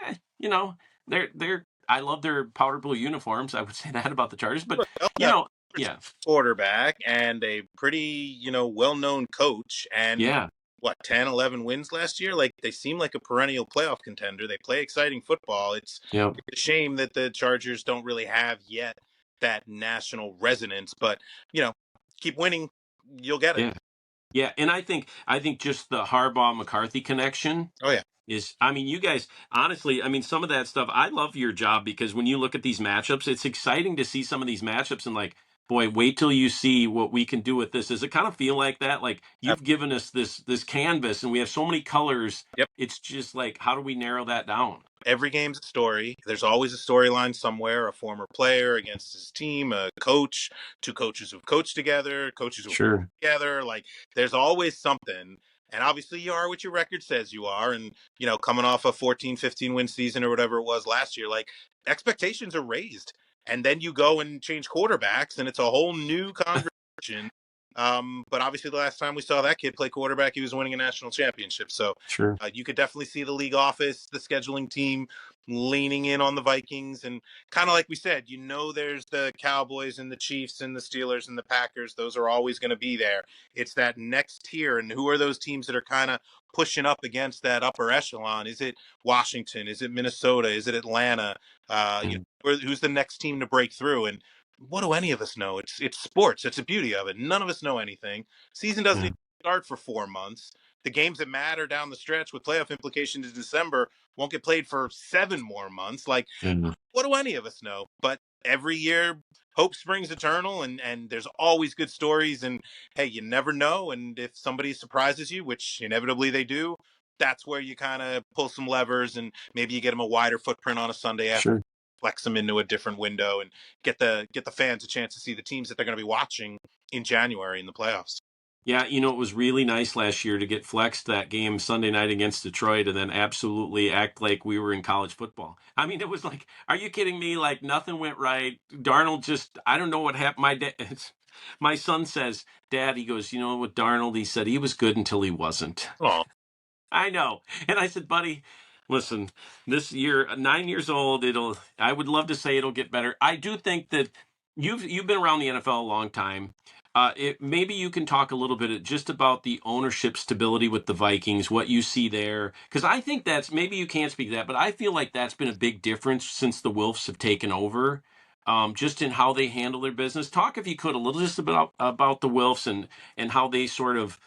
eh, you know, they're. I love their powder blue uniforms. I would say that about the Chargers, but look, they also you have know, a yeah, quarterback and a pretty, well-known coach, and yeah, what, 10, 11 wins last year? Like, they seem like a perennial playoff contender. They play exciting football. yeah, It's a shame that the Chargers don't really have yet that national resonance, but you know, keep winning, you'll get it. yeah. Yeah, and I think just the Harbaugh McCarthy connection Oh yeah. is, I mean, you guys, honestly, I mean, some of that stuff, I love your job because when you look at these matchups, it's exciting to see some of these matchups and like, boy, wait till you see what we can do with this. Does it kind of feel like that? Like you've given us this canvas and we have so many colors. Yep. It's just like, how do we narrow that down? Every game's a story. There's always a storyline somewhere, a former player against his team, a coach, two coaches who've coached together, coaches who've Sure. together. Like, there's always something. And obviously you are what your record says you are. And, coming off a 14, 15 win season or whatever it was last year, like, expectations are raised. And then you go and change quarterbacks and it's a whole new conversation. But obviously the last time we saw that kid play quarterback, he was winning a national championship. So Sure. you could definitely see the league office, the scheduling team leaning in on the Vikings. And kind of like we said, there's the Cowboys and the Chiefs and the Steelers and the Packers. Those are always going to be there. It's that next tier. And who are those teams that are kind of pushing up against that upper echelon? Is it Washington? Is it Minnesota? Is it Atlanta? Yeah. Who's the next team to break through? And what do any of us know? It's sports. It's the beauty of it. None of us know anything. Season doesn't Yeah. even start for 4 months. The games that matter down the stretch with playoff implications in December won't get played for 7 more months. Like, Yeah. what do any of us know? But every year, hope springs eternal, and there's always good stories. And hey, you never know. And if somebody surprises you, which inevitably they do, that's where you kind of pull some levers, and maybe you get them a wider footprint on a Sunday afternoon, Sure. flex them into a different window, and get the fans a chance to see the teams that they're going to be watching in January in the playoffs. Yeah, it was really nice last year to get flexed that game Sunday night against Detroit and then absolutely act like we were in college football. I mean, it was like, are you kidding me? Like nothing went right. Darnold just, I don't know what happened. My son says, Dad, he goes, with Darnold, he said he was good until he wasn't. Oh, I know. And I said, buddy, listen, this year, 9 years old, I would love to say it'll get better. I do think that you've been around the NFL a long time. Maybe you can talk a little bit just about the ownership stability with the Vikings, what you see there, because I think maybe you can't speak to that, but I feel like that's been a big difference since the Wolves have taken over, just in how they handle their business. Talk, if you could, a little just about the Wolves and how they sort of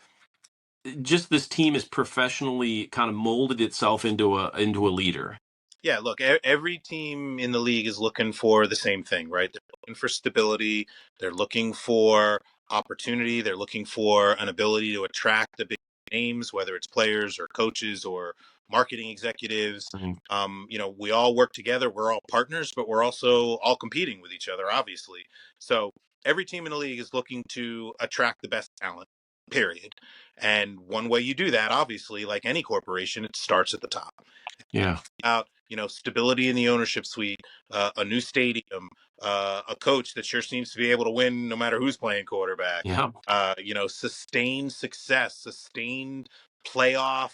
just this team has professionally kind of molded itself into a leader. yeah, look, every team in the league is looking for the same thing, right? They're looking for stability, they're looking for opportunity, they're looking for an ability to attract the big names, whether it's players or coaches or marketing executives. Right. We all work together, we're all partners, but we're also all competing with each other, obviously. So every team in the league is looking to attract the best talent, period. And one way you do that, obviously, like any corporation, it starts at the top. Yeah. Out, stability in the ownership suite, a new stadium, a coach that sure seems to be able to win no matter who's playing quarterback. Yeah. Sustained success, sustained playoff,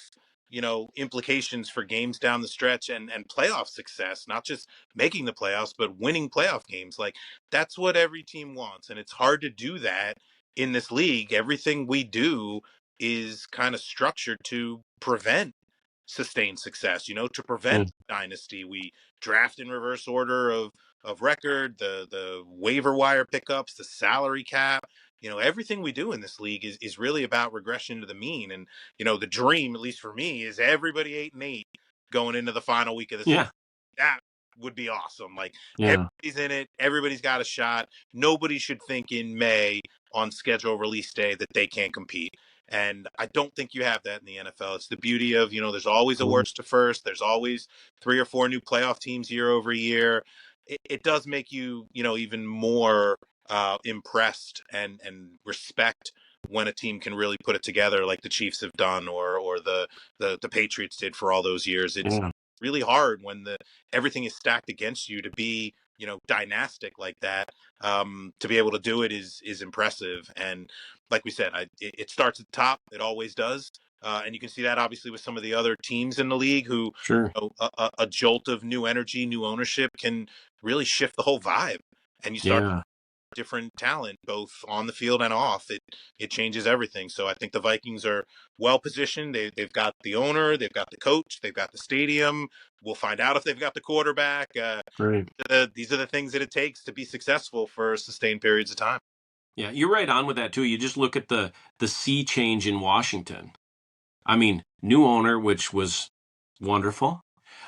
implications for games down the stretch, and playoff success, not just making the playoffs, but winning playoff games. Like, that's what every team wants, and it's hard to do that in this league. Everything we do is kind of structured to prevent sustained success, to prevent Yeah. dynasty. We draft in reverse order of record, the waiver wire pickups, the salary cap. everything we do in this league is really about regression to the mean. And the dream, at least for me, is everybody 8-8 going into the final week of the season. Yeah. That would be awesome. Like, Yeah. everybody's in it, everybody's got a shot. Nobody should think in May on schedule release day that they can't compete. And I don't think you have that in the NFL. It's the beauty of, there's always a Cool. worst to first. There's always 3 or 4 new playoff teams year over year. It does make you, even more impressed and respect when a team can really put it together, like the Chiefs have done, or the Patriots did for all those years. It's Yeah. really hard when everything is stacked against you to be dynastic like that. To be able to do it is impressive. And like we said, it starts at the top. It always does. And you can see that obviously with some of the other teams in the league who, Sure. a jolt of new energy, new ownership can really shift the whole vibe. And you start Yeah. different talent both on the field and off. It changes everything. So I think the Vikings are well positioned. They've got the owner, they've got the coach, they've got the stadium. We'll find out if they've got the quarterback. Great. These are the things that it takes to be successful for sustained periods of time. Yeah, you're right on with that too. You just look at the sea change in Washington. I mean, new owner, which was wonderful.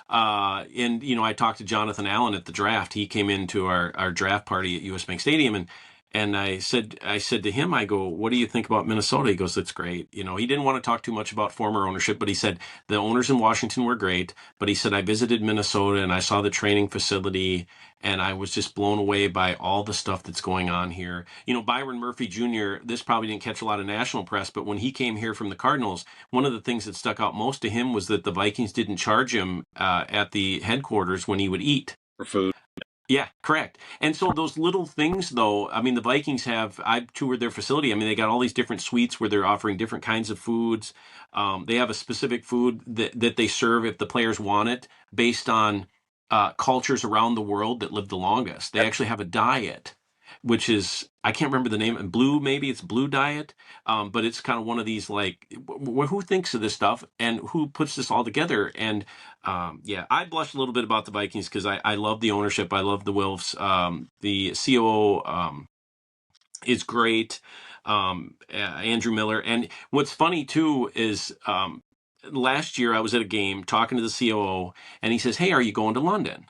And I talked to Jonathan Allen at the draft. He came into our draft party at US Bank Stadium, and I said to him, I go, what do you think about Minnesota? He goes, it's great. He didn't want to talk too much about former ownership, but he said the owners in Washington were great. But he said, I visited Minnesota and I saw the training facility and I was just blown away by all the stuff that's going on here. Byron Murphy Jr., this probably didn't catch a lot of national press, but when he came here from the Cardinals, one of the things that stuck out most to him was that the Vikings didn't charge him at the headquarters when he would eat. For food. Yeah, correct. And so those little things, though, I mean, the Vikings I've toured their facility. I mean, they got all these different suites where they're offering different kinds of foods. They have a specific food that they serve if the players want it based on cultures around the world that live the longest. They actually have a diet, which is, I can't remember the name, Blue, maybe it's Blue Diet. But it's kind of one of these like, who thinks of this stuff and who puts this all together? And yeah, I blushed a little bit about the Vikings because I love the ownership. I love the Wilfs. The COO is great. Andrew Miller. And what's funny too is last year I was at a game talking to the COO and he says, hey, are you going to London?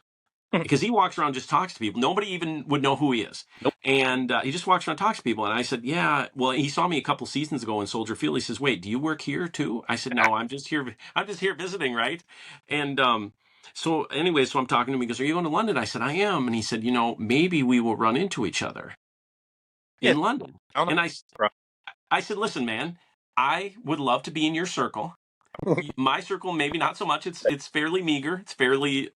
Because he walks around and just talks to people. Nobody even would know who he is. Nope. And he just walks around and talks to people. And I said, yeah. Well, he saw me a couple seasons ago in Soldier Field. He says, wait, do you work here too? I said, no, I'm just here. I'm just here visiting, right? And so anyway, so I'm talking to him. He goes, are you going to London? I said, I am. And he said, maybe we will run into each other Yeah. in London. I don't And know. I said, listen, man, I would love to be in your circle. My circle, maybe not so much. It's fairly meager. It's fairly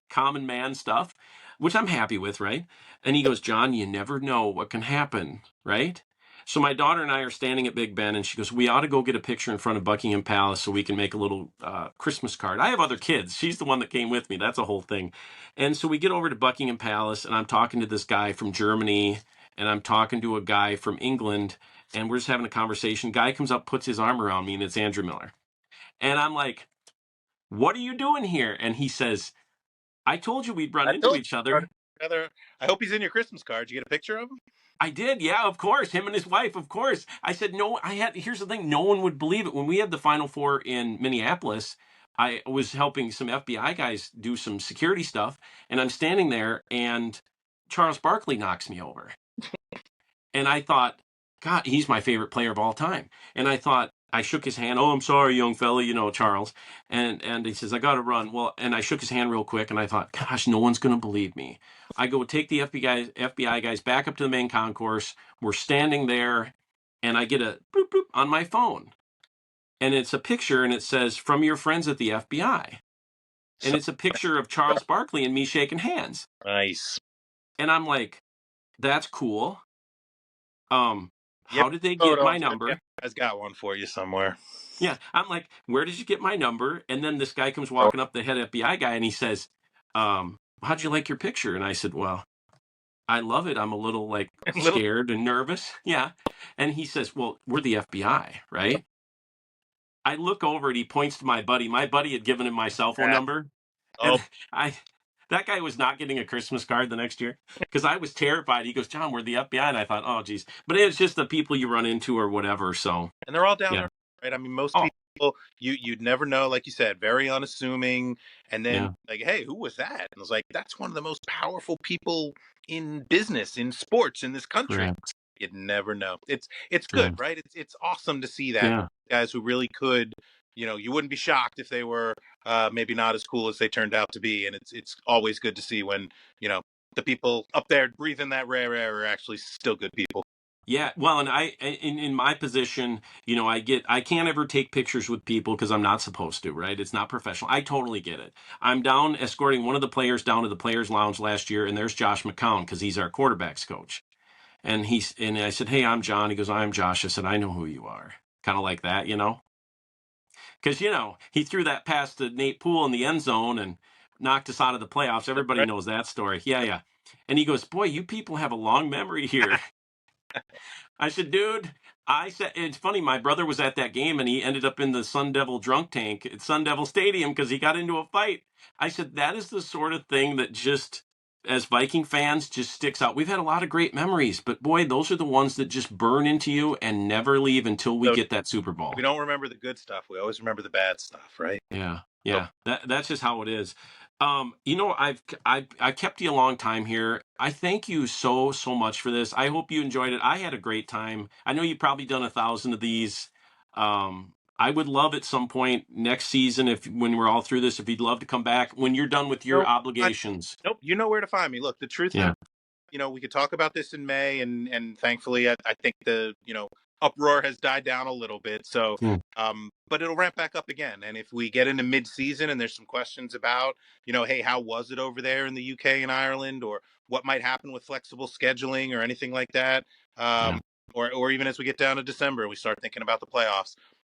common man stuff, which I'm happy with, right? And he goes, John, you never know what can happen, right? So my daughter and I are standing at Big Ben, and she goes, we ought to go get a picture in front of Buckingham Palace so we can make a little Christmas card. I have other kids. She's the one that came with me. That's a whole thing. And so we get over to Buckingham Palace, and I'm talking to this guy from Germany, and I'm talking to a guy from England, and we're just having a conversation. Guy comes up, puts his arm around me, and it's Andrew Miller. And I'm like, what are you doing here? And he says, I told you we'd run I into told each you. other. I hope he's in your Christmas card. Did you get a picture of him? I did, yeah, of course. Him and his wife, of course. I said, no, here's the thing, no one would believe it. When we had the Final Four in Minneapolis, I was helping some FBI guys do some security stuff, and I'm standing there, and Charles Barkley knocks me over. And I thought, God, he's my favorite player of all time. And I thought, I shook his hand. Oh, I'm sorry, young fella, Charles. And he says, I got to run. Well, and I shook his hand real quick, and I thought, gosh, no one's going to believe me. I go take the FBI guys back up to the main concourse. We're standing there, and I get a boop, boop on my phone. And it's a picture, and it says, from your friends at the FBI. And So it's a picture of Charles Barkley and me shaking hands. nice. And I'm like, that's cool. Yep. How did they get Photo. my I'm sure number? I've got one for you somewhere. Yeah, I'm like, where did you get my number? And then this guy comes walking up, the head FBI guy, and he says, how'd you like your picture? And I said, well, I love it. I'm a little like Little. scared and nervous. Yeah. And he says, well, we're the FBI, right? I look over and he points to my buddy. My buddy had given him my cell phone number. Oh, And I That guy was not getting a Christmas card the next year because I was terrified. He goes, John, we're the FBI. And I thought, oh, geez. But it's just the people you run into or whatever. So, And they're all down yeah. there, right? I mean, most Oh, people you'd never know, like you said, very unassuming. And then yeah. like, hey, who was that? And I was like, that's one of the most powerful people in business, in sports, in this country. Correct. You'd never know. It's good, Yeah. right? It's awesome to see that Yeah. guys who really could. You wouldn't be shocked if they were maybe not as cool as they turned out to be. And it's always good to see when the people up there breathing that rare air are actually still good people. Yeah, well, and in my position, I can't ever take pictures with people because I'm not supposed to, right? It's not professional. I totally get it. I'm down escorting one of the players down to the players' lounge last year, and there's Josh McCown because he's our quarterbacks coach. And I said, "Hey, I'm John." He goes, "I'm Josh." I said, "I know who you are." Kind of like that, because he threw that pass to Nate Poole in the end zone and knocked us out of the playoffs. That's Everybody right. knows that story. Yeah, yeah. And he goes, "Boy, you people have a long memory here." I said, dude, I said, it's funny. My brother was at that game and he ended up in the Sun Devil drunk tank at Sun Devil Stadium because he got into a fight. I said, that is the sort of thing that just, as Viking fans, just sticks out. We've had a lot of great memories, but boy, those are the ones that just burn into you and never leave until we So get that Super we Bowl. don't remember the good stuff. We always remember the bad stuff, right? Yeah, So yeah. That's just how it is. I kept you a long time here. I thank you so much for this. I hope you enjoyed it. I had a great time. I know you've probably done 1,000 of these. I would love at some point next season, if when we're all through this, if you'd love to come back when you're done with your no, obligations. nope. You know where to find me. Look, the truth of Yeah, we could talk about this in May, and thankfully, I think the uproar has died down a little bit. So, yeah, but it'll ramp back up again. And if we get into mid-season and there's some questions about, hey, how was it over there in the UK and Ireland, or what might happen with flexible scheduling or anything like that, yeah. um, or even as we get down to December, we start thinking about the playoffs.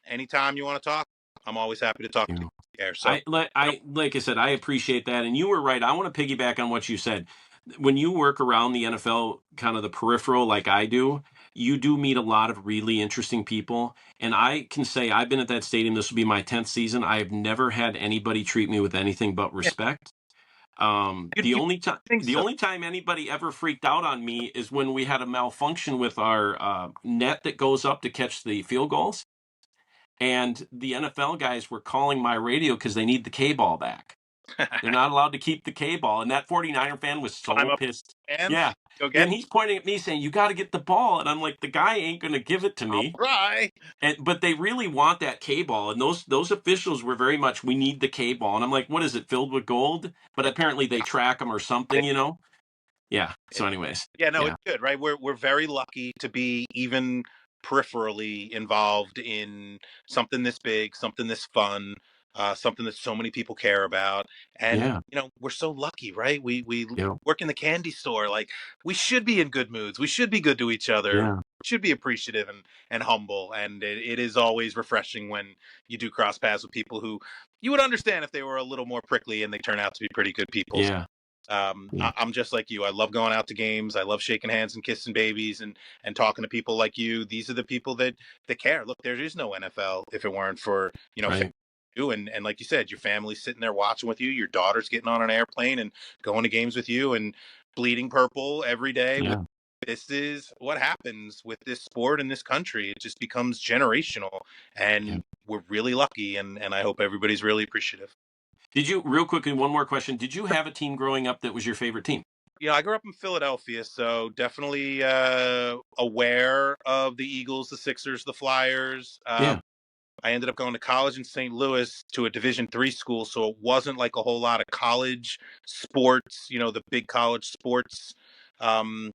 Anytime you want to talk, I'm always happy to talk to Yeah. you there. So, Like I said, I appreciate that, and you were right. I want to piggyback on what you said. When you work around the NFL, kind of the peripheral, like I do, you do meet a lot of really interesting people. And I can say I've been at that stadium. This will be my 10th season. I have never had anybody treat me with anything but yeah, respect. you think The so? only time anybody ever freaked out on me is when we had a malfunction with our net that goes up to catch the field goals, and the NFL guys were calling my radio because they need the K ball back. They're not allowed to keep the K ball. And that 49er fan was Climb so up pissed. and Yeah. go get. And he's pointing at me saying, "You got to get the ball." And I'm like, the guy ain't going to give it to I'll me. try. But they really want that K ball. And those officials were very much, we need the K ball. And I'm like, what is it, filled with gold? But apparently they track them or something. Yeah. So, anyways, Yeah, no, yeah. it's good, right? We're very lucky to be even peripherally involved in something this big, something this fun, something that so many people care about, and Yeah. we're so lucky, right? We Yeah. work in the candy store, like we should be in good moods, we should be good to each other, Yeah. we should be appreciative and humble, and it is always refreshing when you do cross paths with people who you would understand if they were a little more prickly and they turn out to be pretty good people. Yeah. Yeah. I'm just like you. I love going out to games. I love shaking hands and kissing babies and talking to people like you. These are the people that care. Look, there is no NFL if it weren't for Right. you and like you said, your family's sitting there watching with you. Your daughter's getting on an airplane and going to games with you and bleeding purple every day. With Yeah. this is what happens with this sport in this country. It just becomes generational, Yeah. and we're really lucky. And I hope everybody's really appreciative. Did you, real quickly, one more question. Did you have a team growing up that was your favorite team? I grew up in Philadelphia, so definitely aware of the Eagles, the Sixers, the Flyers. Yeah. I ended up going to college in St. Louis to a Division III school, so it wasn't like a whole lot of college sports, the big college sports. Um,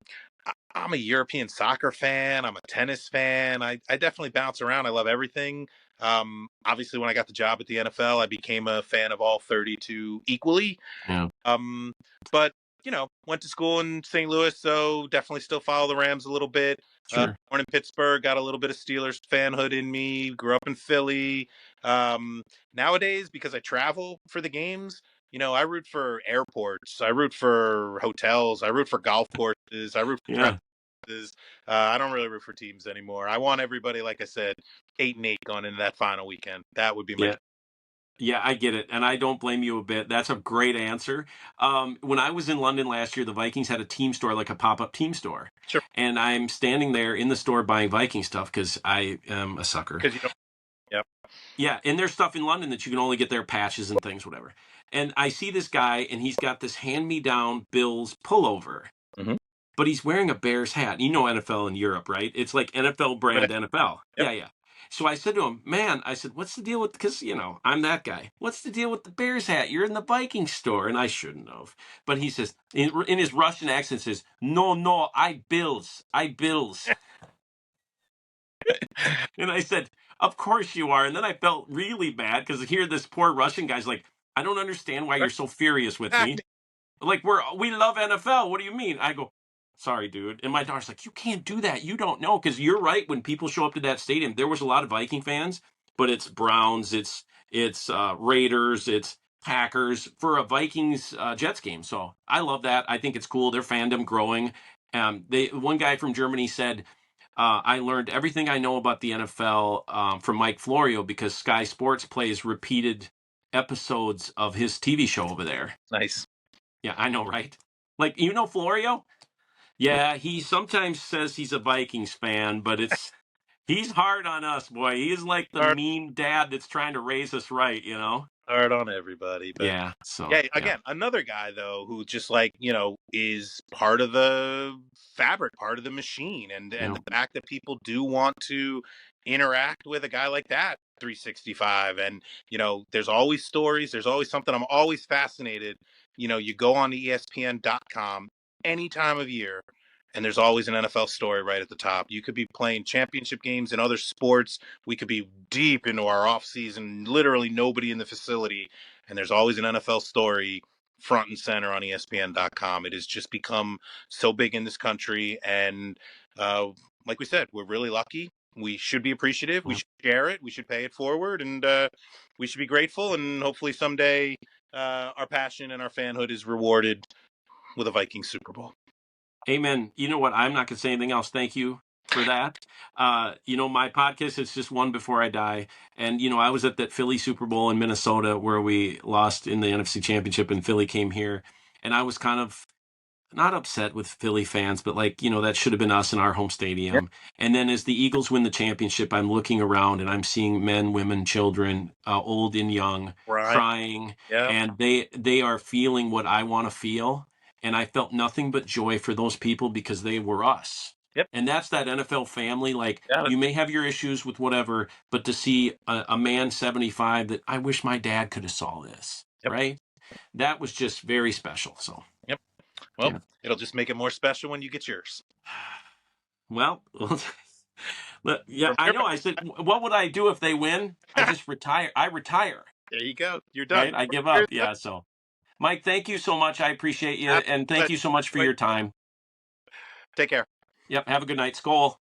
I'm a European soccer fan. I'm a tennis fan. I definitely bounce around. I love everything. Obviously, when I got the job at the NFL, I became a fan of all 32 equally. Yeah. Um, but went to school in St. Louis, so definitely still follow the Rams a little bit. Sure. Born in Pittsburgh, got a little bit of Steelers fanhood in me. Grew up in Philly. Nowadays, because I travel for the games, I root for airports. I root for hotels. I root for golf courses. I root for Yeah. restaurants. I don't really root for teams anymore. I want everybody, like I said, 8-8 going into that final weekend. That would be my Yeah. Yeah, I get it, and I don't blame you a bit. That's a great answer. When I was in London last year, the Vikings had a team store, like a pop-up team store, Sure. and I'm standing there in the store buying Viking stuff because I am a sucker. Because you don't. Yep. Yeah, and there's stuff in London that you can only get there, patches and things, whatever. And I see this guy, and he's got this hand-me-down Bills pullover, Hmm. but he's wearing a Bears hat. You know NFL in Europe, right? It's like NFL brand NFL. Yep. Yeah, yeah. So I said to him, man, I said, what's the deal with, because, I'm that guy. What's the deal with the Bears hat? You're in the Viking store. And I shouldn't have. But he says, in his Russian accent, says, no, no, I Bills. I Bills. And I said, of course you are. And then I felt really bad because here this poor Russian guy's like, I don't understand why you're so furious with me. Like we love NFL. What do you mean? I go, sorry, dude. And my daughter's like, you can't do that. You don't know. Because you're right. When people show up to that stadium, there was a lot of Viking fans, but it's Browns, it's Raiders, it's Packers for a Vikings Jets game. So I love that. I think it's cool. Their fandom growing. One guy from Germany said, I learned everything I know about the NFL from Mike Florio because Sky Sports plays repeated episodes of his TV show over there. Nice. Yeah, I know, right? Like, Florio? Yeah, he sometimes says he's a Vikings fan, but he's hard on us, boy. He's like the Hard, mean dad that's trying to raise us right, hard on everybody, but Yeah, so, yeah, yeah. again, another guy though who just like, is part of the fabric, part of the machine, and Yeah. the fact that people do want to interact with a guy like that 365. And there's always stories, there's always something. I'm always fascinated. You go on to ESPN.com any time of year, and there's always an NFL story right at the top. You could be playing championship games in other sports. We could be deep into our off season, literally nobody in the facility, and there's always an NFL story front and center on ESPN.com. It has just become so big in this country, and like we said, we're really lucky. We should be appreciative. We Yeah. should share it. We should pay it forward, and we should be grateful. And hopefully someday our passion and our fanhood is rewarded with a Viking Super Bowl. Amen. You know what? I'm not going to say anything else. Thank you for that. My podcast is just one before I die. And, I was at that Philly Super Bowl in Minnesota where we lost in the NFC Championship and Philly came here. And I was kind of not upset with Philly fans, but like, that should have been us in our home Yeah. stadium. And then as the Eagles win the championship, I'm looking around and I'm seeing men, women, children, old and young, Right. crying, Yeah. and they are feeling what I want to feel. And I felt nothing but joy for those people because they were us. Yep. And that's that NFL family. Like, Got it. you may have your issues with whatever, but to see a man 75 that I wish my dad could have saw this, Yep. right? That was just very special. So, Yep. Well, yeah. it'll just make it more special when you get yours. Well, yeah, I know. I said, what would I do if they win? I just retire. I retire, There you go. You're done. right? I give up. Yeah. So, Mike, thank you so much. I appreciate you. And thank you so much for your time. Take care. Yep. Have a good night. Skol.